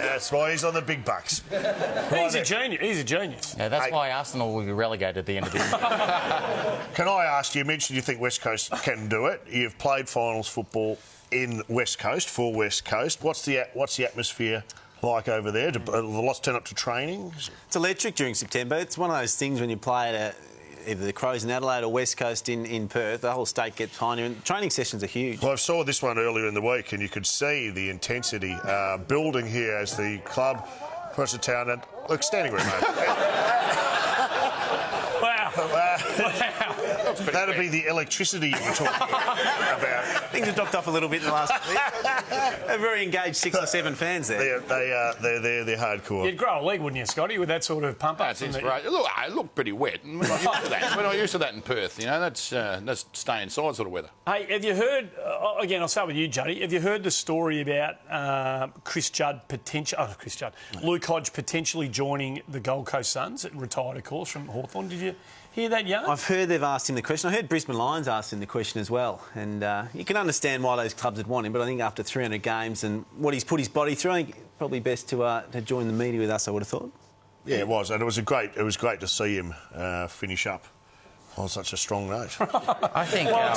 That's why he's on the big bucks. He's a genius. He's a genius. Yeah, that's why Arsenal will be relegated at the end of the year. Can I ask you mentioned you think West Coast can do it. You've played finals football in West Coast, for West Coast. What's the atmosphere like over there? Do the lots turn up to training? It's electric during September. It's one of those things when you play at either the Crows in Adelaide or West Coast in Perth, the whole state gets behind you, and training sessions are huge. Well, I saw this one earlier in the week, and you could see the intensity building here as the club across the town. And look, standing room, mate. Wow. That'd be the electricity you were talking about. Things have dropped off a little bit in the last week. They're very engaged 6 or 7 fans there. They're hardcore. You'd grow a leg, wouldn't you, Scotty, with that sort of pump up? That's inspiration. Look, I look pretty wet. We're not used to that. We're not used to that in Perth. You know, that's stay inside sort of weather. Hey, have you heard? Again, I'll start with you, Juddy. Have you heard the story about Luke Hodge potentially joining the Gold Coast Suns, retired, of course, from Hawthorn? Did you hear that yarn? I've heard they've asked him the question. I heard Brisbane Lions asked him the question as well. And you can understand why those clubs would want him, but I think after 300 games and what he's put his body through, I think probably best to join the media with us, I would have thought. Yeah, it was. And it was great to see him finish up on such a strong note. I think... Well,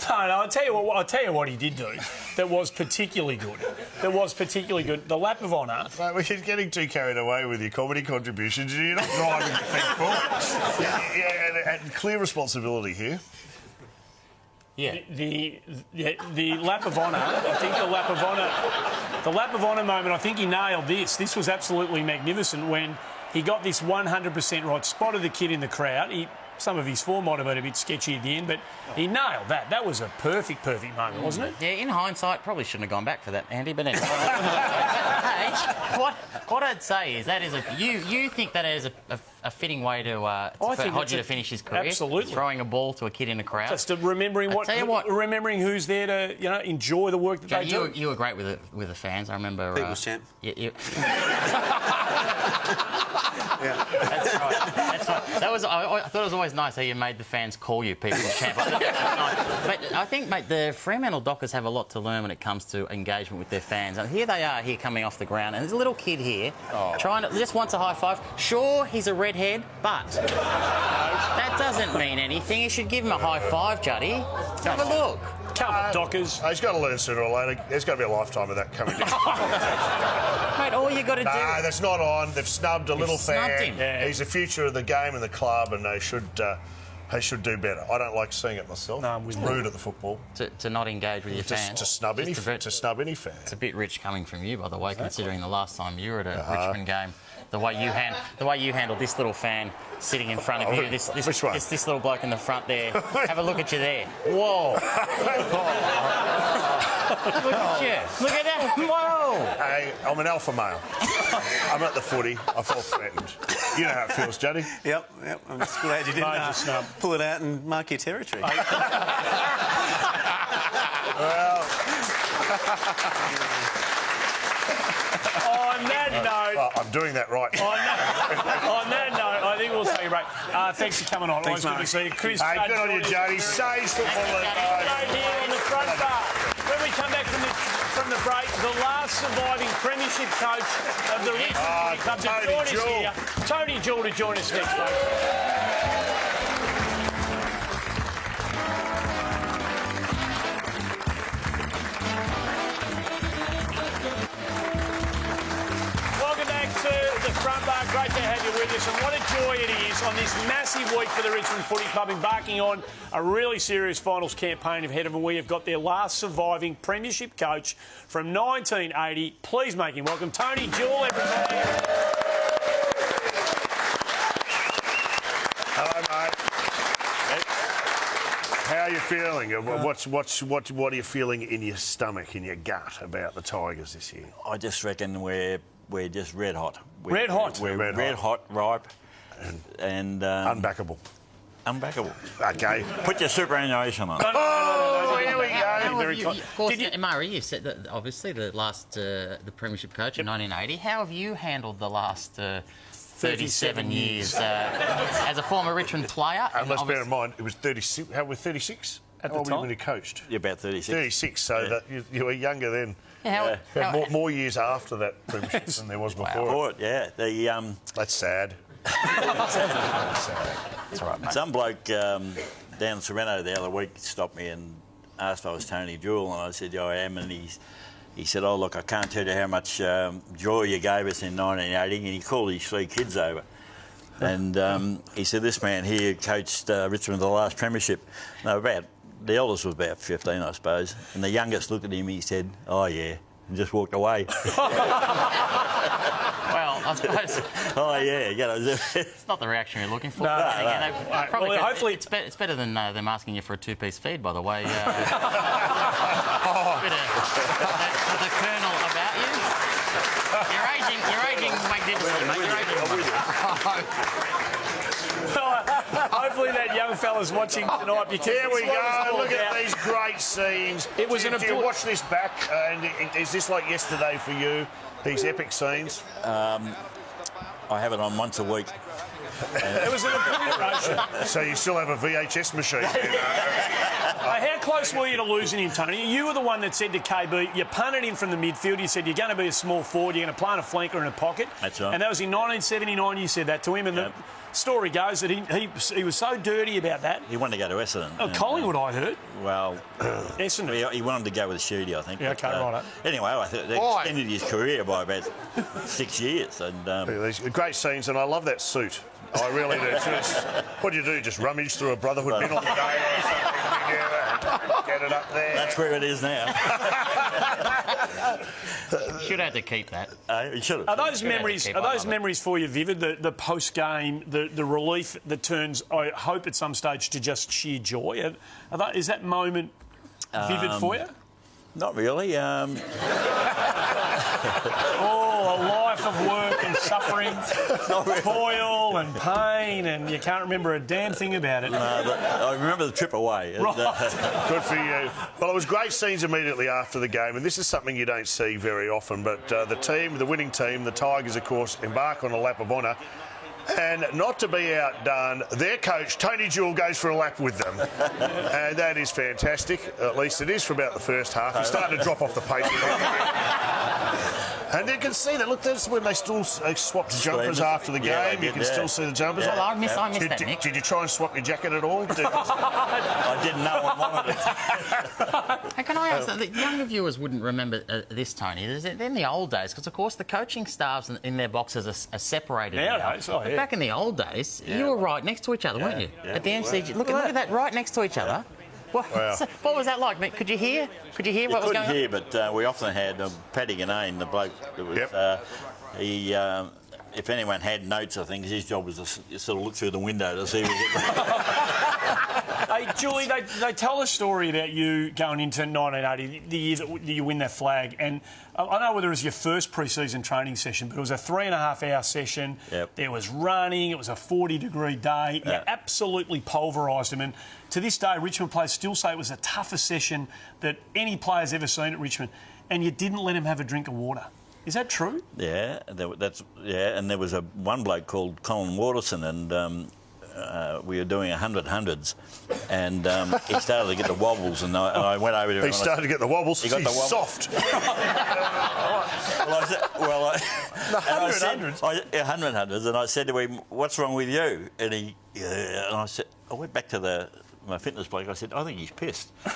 I'll tell you what he did do that was particularly good. The lap of honour. Mate, we're getting too carried away with your comedy contributions. You're not driving the thing forward. And clear responsibility here. Yeah. The lap of honour, I think the lap of honour moment, I think he nailed this. This was absolutely magnificent when he got this 100% right, spotted the kid in the crowd. Some of his form might have been a bit sketchy at the end, but he nailed that. That was a perfect moment, wasn't it? Yeah, in hindsight, probably shouldn't have gone back for that, Andy, but anyway. Hey, what I'd say is that is you think that is a fitting way for Hodgie to finish his career? Absolutely. Throwing a ball to a kid in a crowd. Just remembering remembering who's there to enjoy the work that they do. You were great with the fans. I remember. People's champ. Yeah. That's right. That's right. That was. I thought it was always nice how you made the fans call you People's Champ. But I think, mate, the Fremantle Dockers have a lot to learn when it comes to engagement with their fans. And here they are, here coming off the ground, and there's a little kid here trying to just wants a high five. Sure, he's a redhead, but that doesn't mean anything. You should give him a high five, Juddy. Have a look. Come on, Dockers. He's got to learn sooner or later. There's got to be a lifetime of that coming down. Mate, all you got to do... No, that's not on. They've snubbed a little fan. Him. He's the future of the game and the club, and they should do better. I don't like seeing it myself. No, it's rude at the football. To not engage with your fans. To snub any fan. It's a bit rich coming from you, by the way, considering the last time you were at a Richmond game. The way you handled this little fan sitting in front of you, this little bloke in the front there. Have a look at you there. Whoa! Look at you. Look at that. Whoa! Hey, I'm an alpha male. I'm at the footy. I felt threatened. You know how it feels, Juddy. Yep. I'm just glad you didn't pull it out and mark your territory. Well. On that note... Well, I'm doing that right now. On that note, I think we'll take a break. Thanks for coming on. Thanks, Always good to see you. Chris, hey, good on you, Jody. Sage football here on the front bar. When we come back from the break, the last surviving premiership coach of the Richmond Club to join us here, Tony Jewell, to join us next week. Front bar, great to have you with us, and what a joy it is on this massive week for the Richmond Footy Club, embarking on a really serious finals campaign ahead of them. We have got their last surviving premiership coach from 1980. Please make him welcome, Tony Jewell, everybody. Hello, mate. How are you feeling? What are you feeling in your stomach, in your gut about the Tigers this year? I just reckon we're just red hot. Red hot, ripe, and unbackable. Unbackable. Okay. Put your superannuation on. Oh, here we go. Of course, Murray, you said that obviously the premiership coach in 1980. How have you handled the last 37 years as a former Richmond player? Let's bear in mind, it was 36. How were 36 at the time when you coached? You're about 36. 36. So that you were younger then. More years after that premiership than there was before. That's sad. That's right, mate. Some bloke down in Sorrento the other week stopped me and asked if I was Tony Jewell, and I said, yeah, I am. And he said, oh, look, I can't tell you how much joy you gave us in 1980. And he called his 3 kids over. And he said, this man here coached Richmond the last premiership. No, the eldest was about 15, I suppose. And the youngest looked at him, he said, oh, yeah, and just walked away. Well, I suppose... Oh, yeah. It's not the reaction you're looking for. No. Hopefully it's better than them asking you for a 2-piece feed, by the way. The Colonel about you. You're aging magnificently, mate. You're aging hopefully that young fella's watching tonight, because here we go. Look at these great scenes. It was do you watch this back? And is this like yesterday for you? These epic scenes? I have it on once a week. It was an obliteration. So you still have a VHS machine? How close were you to losing him, Tony? You were the one that said to KB, you punted him from the midfield. You said you're going to be a small forward, you're going to plant a flanker in a pocket. That's right. And that was in 1979. You said that to him, and the story goes that he was so dirty about that. He wanted to go to Essendon. Oh, Collingwood, I heard. Well, Essendon. He wanted to go with Shooty, I think. Yeah, okay, right. Anyway, I thought they extended his career by about 6 years. And these great scenes, and I love that suit. I really do. What do you do? Just rummage through a Brotherhood bin on the day or something? Get it up there. That's where it is now. Should have to keep that. You should have. Are those memories for you vivid? The post game, the relief that turns, I hope at some stage, to just sheer joy. Is that moment vivid for you? Not really. Oh, a life of work and suffering, toil and pain, and you can't remember a damn thing about it. No, but I remember the trip away. Right. Good for you. Well, it was great scenes immediately after the game, and this is something you don't see very often, but the winning team, the Tigers, of course, embark on a lap of honour. And not to be outdone, their coach, Tony Jewell, goes for a lap with them. And that is fantastic. At least it is for about the first half. He's starting to drop off the pace. And you can see that. Look, that's when they still swapped jumpers after the game. You can still see the jumpers. Yeah. I missed that, Nick. Did you try and swap your jacket at all? I didn't know what wanted it. Hey, can I ask, the younger viewers wouldn't remember this, Tony. In the old days, because, of course, the coaching staffs in their boxes are separated Nowadays, now. But back in the old days, you were right next to each other, weren't you? At the MCG. Look at that, right next to each other. What was that like, Nick? Could you hear? Could you hear what was going on? You couldn't hear, but we often had Paddy Ganane, the bloke that was... he... if anyone had notes, I think his job was to sort of look through the window to see... Hey, Julie, they tell a story about you going into 1980, the year that you win that flag, and I don't know whether it was your first pre-season training session, but it was a 3.5-hour session. Yep. There was running. It was a 40-degree day. You absolutely pulverised them, and to this day, Richmond players still say it was the toughest session that any player's ever seen at Richmond, and you didn't let him have a drink of water. Is that true? Yeah, and there was one bloke called Colin Waterson, and we were doing 100 hundreds, and he started to get the wobbles, and I went over to him. He started to get the wobbles. He got the wobbles. Soft. I said, 100 hundreds, and I said to him, "What's wrong with you?" And and I said, I went back to my fitness bloke. I said, "I think he's pissed. I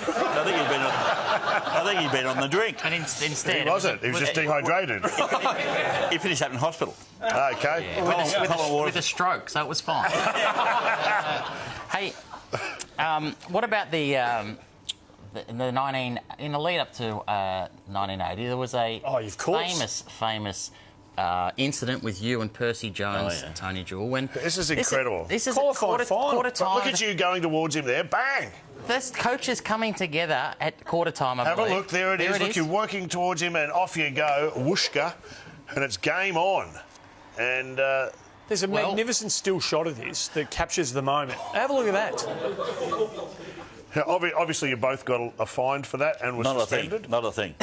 think he's been on the drink." And instead, he wasn't. He was just dehydrated. He finished up in hospital. Okay. Yeah, with a stroke, so it was fine. Hey, what about in the lead up to 1980, there was a famous incident with you and Percy Jones and Tony Jewell. This is incredible. This is quarter time. Look at you going towards him there. Bang! There's coaches coming together at quarter time, I believe. Have a look. There it is. Look, you're working towards him, and off you go. Whooshka. And it's game on. And... there's a magnificent still shot of this that captures the moment. Have a look at that. Now, obviously, you both got a fine for that and was suspended. Not a thing.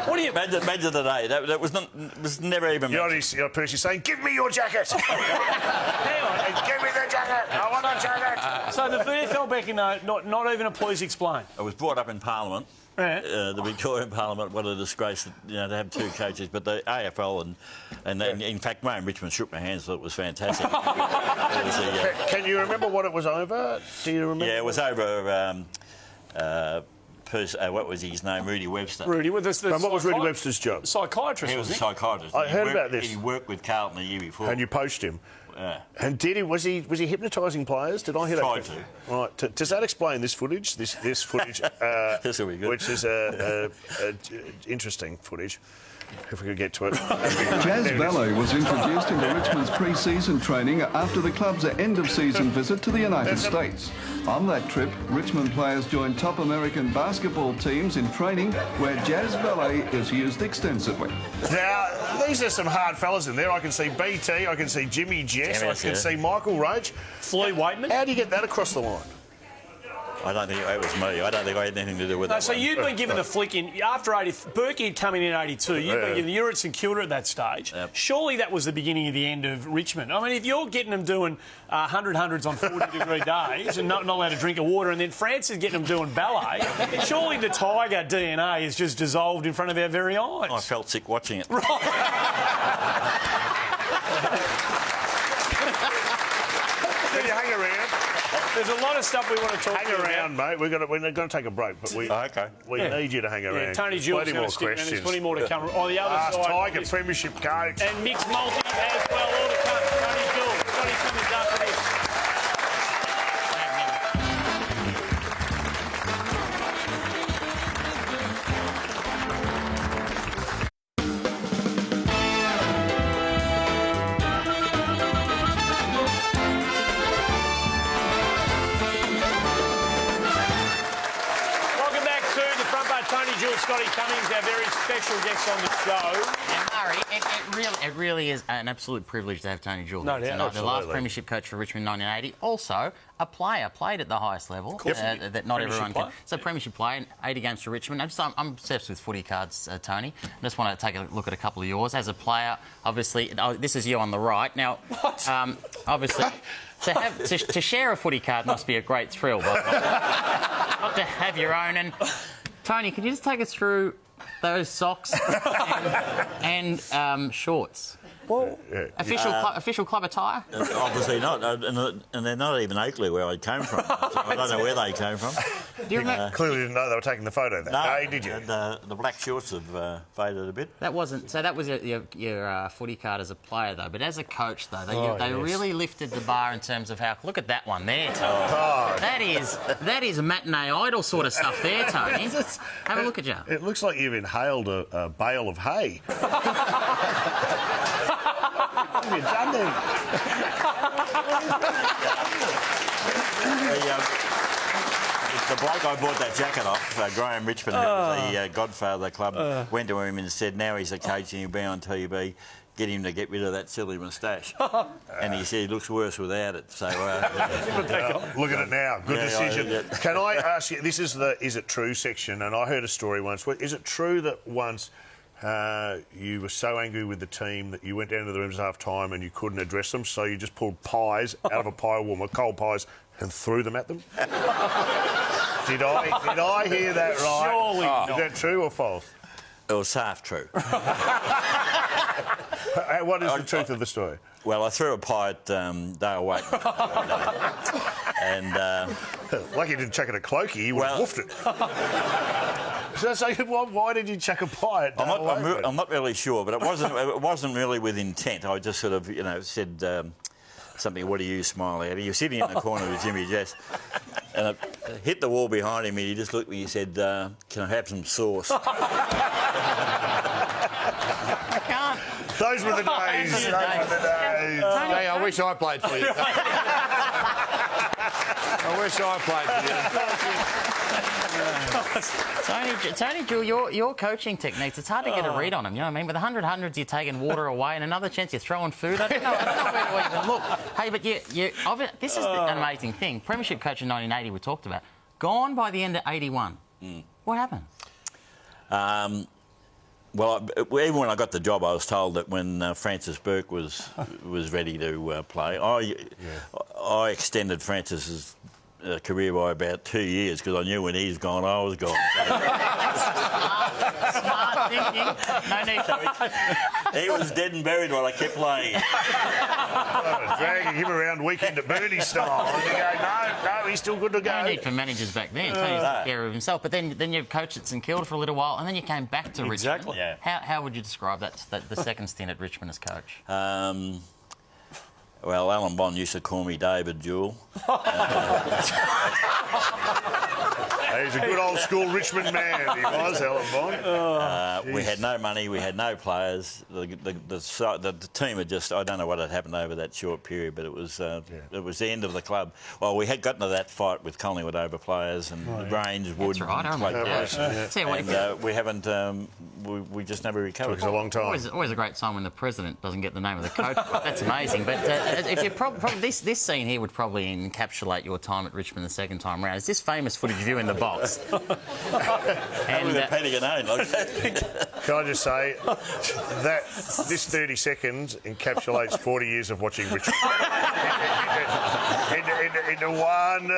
What do you imagine today? That was never even. You're Percy saying, "Give me your jacket." Hang on, give me the jacket. I want the jacket. So the VFL back in not even a please explain. I was brought up in Parliament. Yeah. The Victorian Parliament, what a disgrace, to have two coaches. But the AFL and in fact, Wayne Richmond shook my hands, thought it was fantastic. Can you remember what it was over? Do you remember? Yeah, it was over. What was his name? Rudy Webster. And what was Rudy Webster's job? Psychiatrist. He was a psychiatrist. I heard about this. He worked with Carlton the year before. And you poached him. Yeah. And was he hypnotising players? Did I hear that? Tried to. Right. Does that explain this footage? This footage, this will be good. Which is interesting footage. If we could get to it. Jazz Ballet was introduced into Richmond's pre-season training after the club's end-of-season visit to the United States. On that trip, Richmond players joined top American basketball teams in training where Jazz Ballet is used extensively. Now, these are some hard fellas in there. I can see BT, I can see Jimmy Jess, I can see Michael Roach. Floyd Waitman. How do you get that across the line? I don't think it was me. I don't think I had anything to do with that. So you'd been given the flick in after 80. Berkey had come in 82. You'd been given, you're at St Kilda at that stage. Yep. Surely that was the beginning of the end of Richmond. I mean, if you're getting them doing 100 hundreds on 40-degree days and not allowed to drink a water, and then France is getting them doing ballet, surely the Tiger DNA is just dissolved in front of our very eyes. I felt sick watching it. Right. Can you hang around? There's a lot of stuff we want to talk about. Hang around, mate. We're going to take a break, but we need you to hang around. Yeah, Tony Jewell's going to stick around. There's plenty more to come. On the other side, Tiger Premiership coach. And mixed multi as well. All to come. Tony Jewell. Johnny Cummins after this. Tony Jewell, Scotty Cummings, our very special guest on the show. And Murray, it really is an absolute privilege to have Tony Jewell. No doubt. The last premiership coach for Richmond, 1980. Also, a player played at the highest level that not everyone can. So premiership player, 80 games for Richmond. I'm obsessed with footy cards, Tony. I just want to take a look at a couple of yours. As a player, obviously, this is you on the right. Now, obviously, to share a footy card must be a great thrill. But not to have your own. And Tony, can you just take us through those socks and shorts? Well, official club attire? Obviously not, and they're not even Oakley where I came from. So I don't know where they came from. Do you clearly didn't know they were taking the photo that day, did you? And, the black shorts have faded a bit. That was your footy card as a player though, but as a coach though, they really lifted the bar in terms of how. Look at that one there, Tony. That is matinee idol sort of stuff there, Tony. Have a look at you. It looks like you've inhaled a bale of hay. What have you done then? The bloke I bought that jacket off, Graham Richmond, who was the godfather of the club, went to him and said, now he's a coach and he'll be on TV, get him to get rid of that silly moustache. And he said he looks worse without it. So look at it now. Good decision. Can I ask you, this is the Is It True section, and I heard a story once. Is it true that once you were so angry with the team that you went down to the rooms at half time and you couldn't address them, so you just pulled pies out of a pie warmer, cold pies, and threw them at them? Did I hear that right? Surely not. Is that true or false? It was half true. What is the truth of the story? Well, I threw a pie at Dale Waite. And like you didn't chuck it at Clokey, you would have woofed it. So why did you chuck a pie at Dale Waite? I'm not really sure, but it wasn't really with intent. I just sort of, said something, what are you smiling at? He was sitting in the corner with Jimmy Jess, and it hit the wall behind him, and he just looked at me and said, can I have some sauce? I can't. Those were the days. Those were the days. Hey, I wish I played for you. I wish I played for you. Tony Jewell, your coaching techniques, it's hard to get a read on them, you know what I mean? With 100 hundreds, you're taking water away, and another chance you're throwing food. I don't know where you can look. Hey, but this is an amazing thing. Premiership coach in 1980 we talked about. Gone by the end of 81. What happened? Well, even when I got the job, I was told that when Francis Burke was ready to play, I extended Francis's career by about 2 years because I knew when he's gone, I was gone. Smart thinking. No need to. He was dead and buried while I kept playing. Dragging him around weekend at Bernie style. And you go, no, he's still good to go. No need for managers back then. Tony took care of himself. But then you coached at St Kilda for a little while, and then you came back to Richmond. Yeah. How would you describe the second stint at Richmond as coach? Well, Alan Bond used to call me David Jewell. He's a good old school Richmond man, he was, Alan Bond. We had no money, we had no players. The team had just, I don't know what had happened over that short period, but it was the end of the club. Well, we had gotten to that fight with Collingwood over players and Grange, Wood. That's right, we haven't, we just never recovered. Took us a long time. Always a great sign when the president doesn't get the name of the coach. That's amazing. But if you this scene here would probably encapsulate your time at Richmond the second time round. Is this famous footage of you in the box? And with a Pentagon like that. Can I just say that this 30 seconds encapsulates 40 years of watching Richmond into one.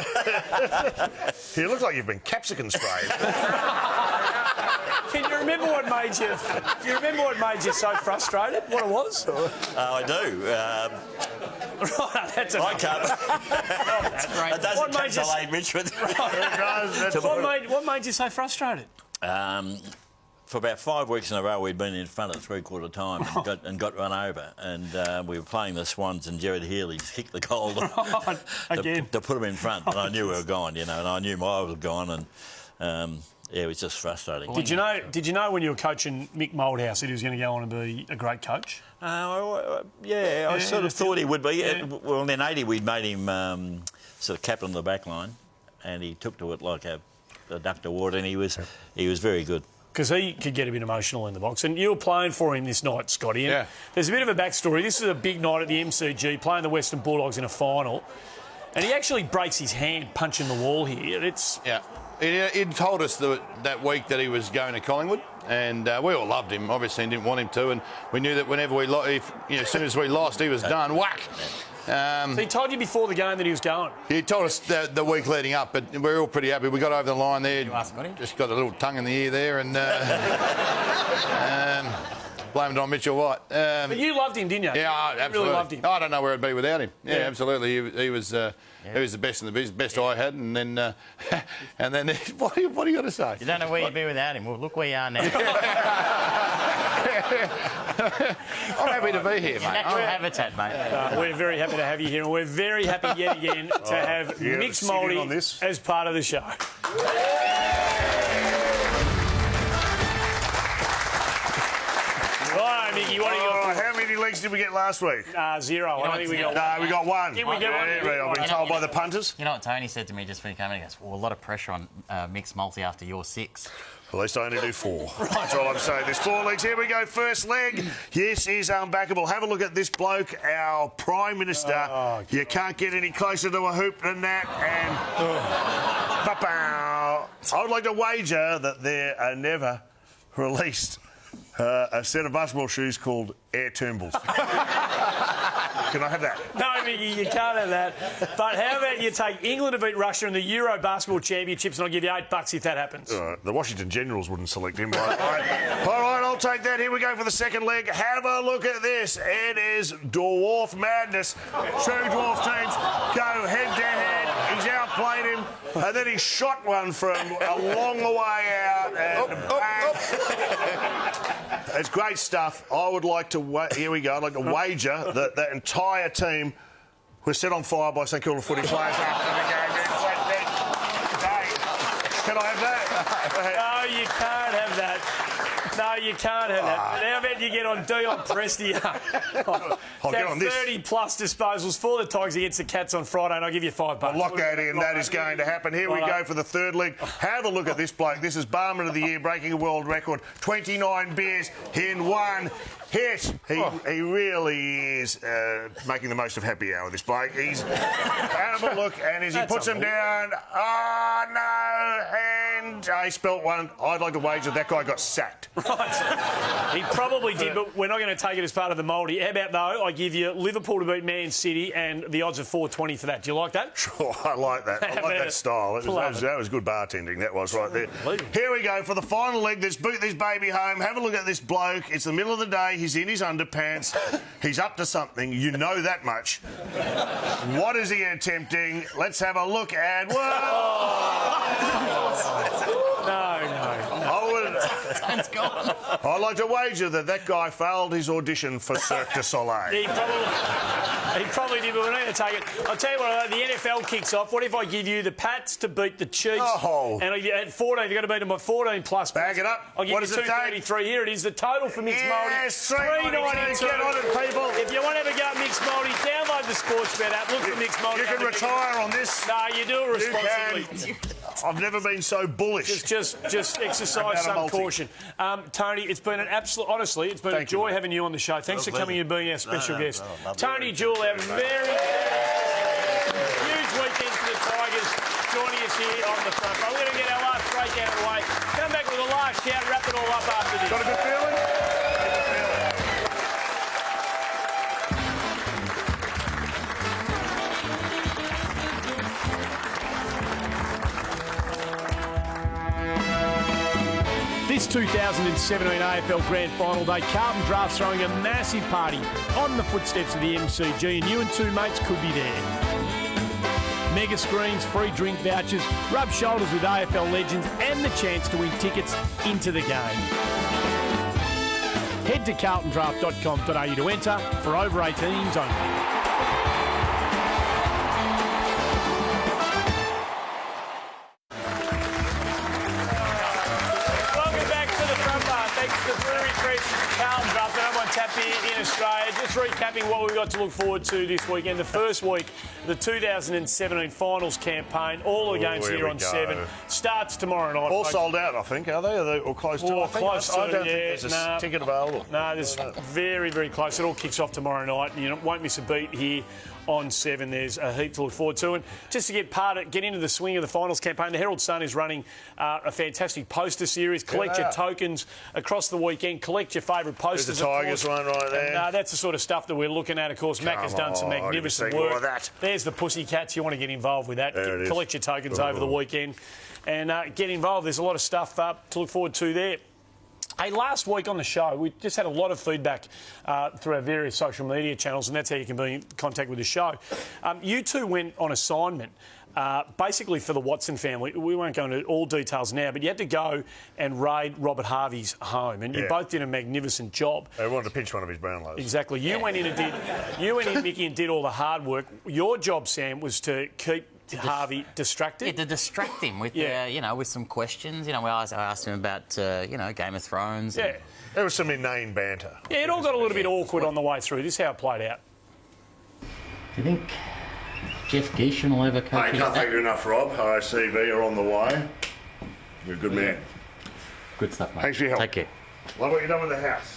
You look like you've been capsicum sprayed. Can you remember what made you? Do you remember what made you so frustrated? What it was? I do. Right, that's enough. I can't. That's great. It doesn't encapsulate Richmond. What made you so frustrated? For about 5 weeks in a row, we'd been in front at three-quarter time and got run over. And we were playing the Swans, and Gerard Healy kicked the goal to put them in front. And I knew we were gone, and I knew I was gone. And it was just frustrating. Did you know when you were coaching Mick Moldhouse that he was going to go on and be a great coach? Yeah, I sort of thought he would be. Yeah. Well, in 80 we'd made him sort of captain of the back line, and he took to it like a Dr. Ward, and he was very good. Because he could get a bit emotional in the box. And you were playing for him this night, Scotty. And there's a bit of a backstory. This is a big night at the MCG, playing the Western Bulldogs in a final. And he actually breaks his hand punching the wall here. He told us that week that he was going to Collingwood, and we all loved him, obviously, and didn't want him to. And we knew that whenever as soon as we lost, he was done. Whack! So he told you before the game that he was going? He told us the week leading up, but we were all pretty happy. We got over the line there. Just got a little tongue in the ear there, and blamed it on Mitchell White. But you loved him, didn't you? Yeah, absolutely. You really loved him. I don't know where I'd be without him. Yeah, absolutely. He was the best in the business, best I had, and then what do you got to say? You don't know where you'd be without him. Well, look where you are now. I'm happy to be here, mate. Natural habitat, mate. We're very happy to have you here, and we're very happy yet again to have Mixed Multi as part of the show. Right, Mickey, what do you got? How many legs did we get last week? 0. I think we got No, we got one. Did we get one? I've been told by the punters. You know what Tony said to me just when he came in? He goes, well, a lot of pressure on Mixed Multi after your 6. At least I only do 4. That's all I'm saying. There's 4 legs. Here we go. First leg. This is unbackable. Have a look at this bloke, our Prime Minister. You can't get any closer to a hoop than that. And I would like to wager that there are never released a set of basketball shoes called Air Turnbulls. Can I have that? No, Mickey, you can't have that. But how about you take England to beat Russia in the Euro Basketball Championships, and I'll give you $8 if that happens. The Washington Generals wouldn't select him, by the way. All right, I'll take that. Here we go for the second leg. Have a look at this. It is Dwarf Madness. 2 dwarf teams go head-to-head. He's outplayed him, and then he shot one from a long way out. And it's great stuff. I would like to... Here we go. I'd like to wager that that entire team was set on fire by St Kilda footy players after the game. Can I have that? No, you can't have that. No, you can't have that. How about you get on Dion Prestia? I'll get on this. 30-plus disposals for the Tigers against the Cats on Friday, and I'll give you $5. I'll lock that in. That is going to happen. Here we go for the third leg. Have a look at this bloke. This is Barman of the Year, breaking a world record. 29 beers in one hit. He really is making the most of happy hour, this bloke. He's... Have a look, and as he puts him down... Oh, no, and he spelt one. I'd like to wager that guy got sacked. Right. He probably did, but we're not going to take it as part of the multi. How about, though, I give you Liverpool to beat Man City and the odds of 4.20 for that. Do you like that? Sure, I like that. I like that style. That was good bartending, that was right there. Here we go for the final leg. Let's boot this baby home. Have a look at this bloke. It's the middle of the day. He's in his underpants. He's up to something. You know that much. What is he attempting? Let's have a look at... I'd like to wager that guy failed his audition for Cirque du Soleil. He probably did, but we're not going to take it. I'll tell you what, the NFL kicks off. What if I give you the Pats to beat the Chiefs? And at 14, you've got to beat them by 14 plus. Bag it up. I'll give what you does it take? $2.33. Here it is, the total for Mixed Multi. Yes, $3.92. Get on it, people. If you want to have a go at Mixed Multi, download the Sportsbet app. Look for Mixed Multi. You can retire on this. No, you do it responsibly. I've never been so bullish. Just exercise some caution. Tony, it's been an absolute... Honestly, it's been a joy having you on the show. Thanks for coming and being our special guest. Tony Jewell, our very huge weekend for the Tigers, joining us here on the front. But we're going to get our last break out of the way. Come back with a last shout, wrap it all up after this. Got a good feeling? This 2017 AFL Grand Final Day, Carlton Draft's throwing a massive party on the footsteps of the MCG, and you and 2 mates could be there. Mega screens, free drink vouchers, rub shoulders with AFL legends, and the chance to win tickets into the game. Head to carltondraft.com.au to enter, for over 18s only. Brewery Fresh, Carlton Draft, the number one tap beer in Australia. Just recapping what we've got to look forward to this weekend. The first week, the 2017 finals campaign. All the games here on 7. Starts tomorrow night. All sold out, I think, are they? Are they all close to? I don't think there's a ticket available. No, there's very, very close. It all kicks off tomorrow night. You won't miss a beat here on 7. There's a heap to look forward to. And just to get into the swing of the finals campaign, the Herald Sun is running a fantastic poster series. Collect your tokens across the weekend. Collect your favourite posters. There's the Tigers one right there. And, that's the sort of stuff that we're looking at. Of course, Mac has done some magnificent work. There's the Pussycats. You want to get involved with that. Collect your tokens over the weekend and get involved. There's a lot of stuff to look forward to there. Hey, last week on the show, we just had a lot of feedback through our various social media channels, and that's how you can be in contact with the show. You two went on assignment, basically for the Watson family. We won't go into all details now, but you had to go and raid Robert Harvey's home, and you both did a magnificent job. They wanted to pinch one of his Brownlows. Exactly. You went in, Mickey, and did all the hard work. Your job, Sam, was to keep Harvey distracted? Yeah, to distract him with, with some questions. I asked him about, Game of Thrones. Yeah. There was some inane banter. Yeah, it all got a little bit awkward on the way through. This is how it played out. Do you think Jeff Geeshan will ever coach? I can't thank you enough, Rob. RSCV are on the way. You're a good man. Good stuff, mate. Thanks for your help. Take care. Love what you've done with the house.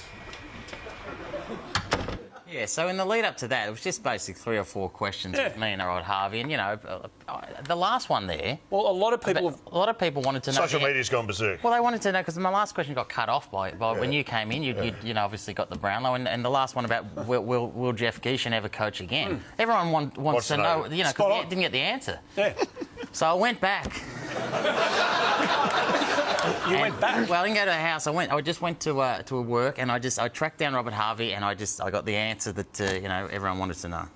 Yeah, so in the lead up to that, it was just basically 3 or 4 questions with me and Rod Harvey, and the last one there. Well, a lot of people wanted to know. Social media's gone berserk. Well, they wanted to know because my last question got cut off by when you came in. You obviously got the Brownlow, and the last one about will Jeff Geeshan ever coach again? Everyone wants to know, because didn't get the answer. Yeah. So I went back. You went back? Well, I didn't go to the house. I just went to work, and I tracked down Robert Harvey, and I got the answer that everyone wanted to know.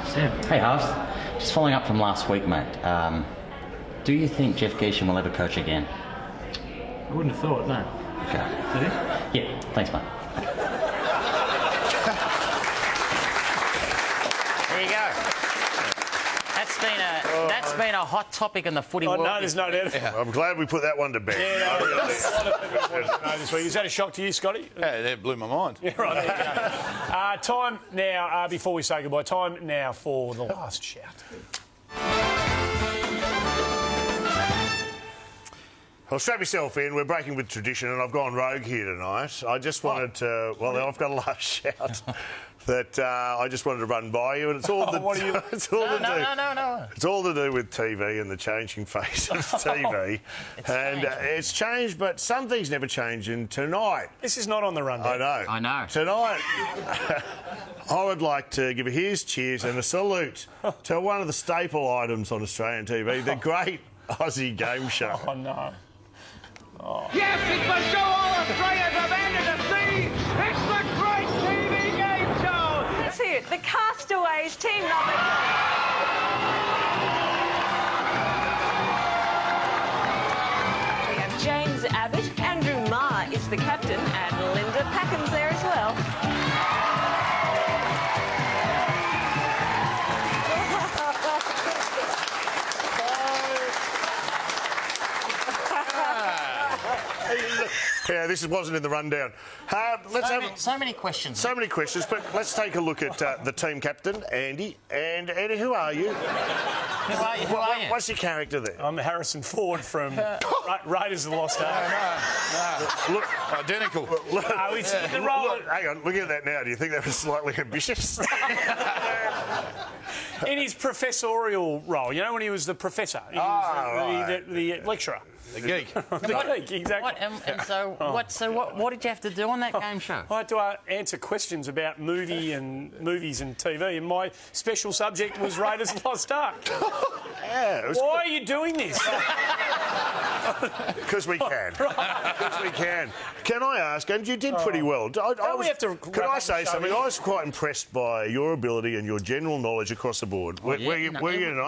Sam. Hey, Harves. Just following up from last week, mate. Do you think Jeff Geeshan will ever coach again? I wouldn't have thought, no. Okay. Did Yeah. Thanks, mate. There you go. That's been a hot topic in the footy world. No, there's no doubt. Yeah. I'm glad we put that one to bed. Yeah, no, a lot of people wanted to know this week. Is that a shock to you, Scotty? Yeah, that blew my mind. Yeah, right. There you go. Time now, before we say goodbye, time now for the last shout. Well, strap yourself in. We're breaking with tradition, and I've gone rogue here tonight. I just wanted to... Well, I've got a last shout that I just wanted to run by you, and it's all what are you... It's all No. It's all to do with TV and the changing face of TV. It's changed, but some things never change. And tonight... This is not on the rundown. I know. Tonight, I would like to give a here's cheers and a salute to one of the staple items on Australian TV, the great Aussie game show. Oh, no. Oh. Yes, it's the show all Australians have ended to see. It's the great TV game show. That's it. The Castaways team number. We have James Abbott, Andrew Marr is the captain, and Linda Packham's there as well. Yeah, this wasn't in the rundown. So many questions. So many questions, but let's take a look at the team captain, Andy. And Andy, who are you? Who are you? What's your character there? I'm Harrison Ford from Raiders of the Lost Ark. Look, identical. Hang on, look at that now. Do you think that was slightly ambitious? In his professorial role, when he was the professor, he was the lecturer. The geek. The geek, exactly. What did you have to do on that game show? I had to answer questions about movies and TV, and my special subject was Raiders of the Lost Ark. Why are you doing this? Because we can. Because we can. Can I ask, and you did pretty well. Can I say something? I was quite impressed by your ability and your general knowledge across the board. Were you not?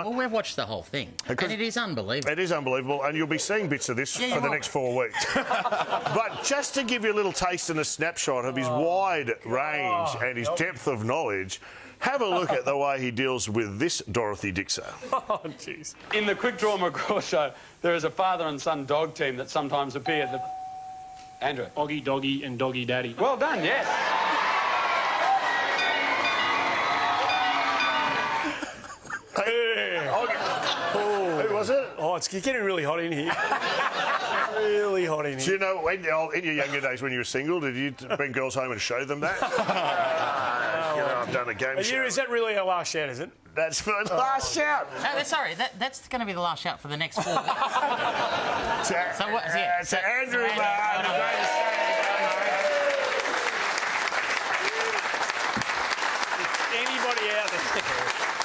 Well, we've watched the whole thing, and it is unbelievable. It is unbelievable, and you'll be seeing bits of this for the next 4 weeks. But just to give you a little taste and a snapshot of his wide range and his depth of knowledge, Have a look at the way he deals with this Dorothy Dixer. Oh, jeez. In the Quick Draw McGraw show, there is a father and son dog team that sometimes appear. Andrew. Oggy Doggy and Doggy Daddy. Well done, yes. Who was it? Oh, it's getting really hot in here. Really hot in here. Do you know, in your younger days when you were single, did you bring girls home and show them that? I've done a game show. Is that really our last shout, is it? That's my last shout. No, sorry, that's going to be the last shout for the next 4 weeks. So Andrew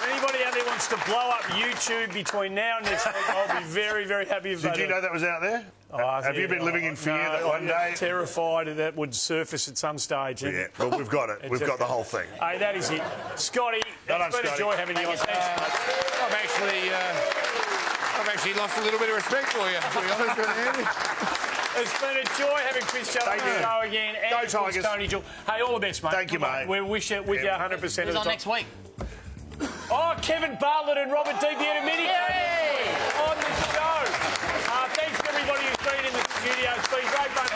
Anybody out there wants to blow up YouTube between now and next week, I'll be very, very happy if Did you know that was out there? Have you been living in fear that one day? Terrified that would surface at some stage. Yeah, well, we've got it. We've got the whole thing. Hey, that is it. Scotty, it's been a joy having you on. I've actually lost a little bit of respect for you, to be honest with you, Andy. It's been a joy having Chris Judd on the show again. Go Tigers. Tony Jewell. Hey, all the best, mate. Thank you, mate. We wish it with you 100% of the time. Who's on next week? Oh, Kevin Bartlett and Robert DiPietro on the show. Thanks to everybody who's been in the studio. It's been great fun.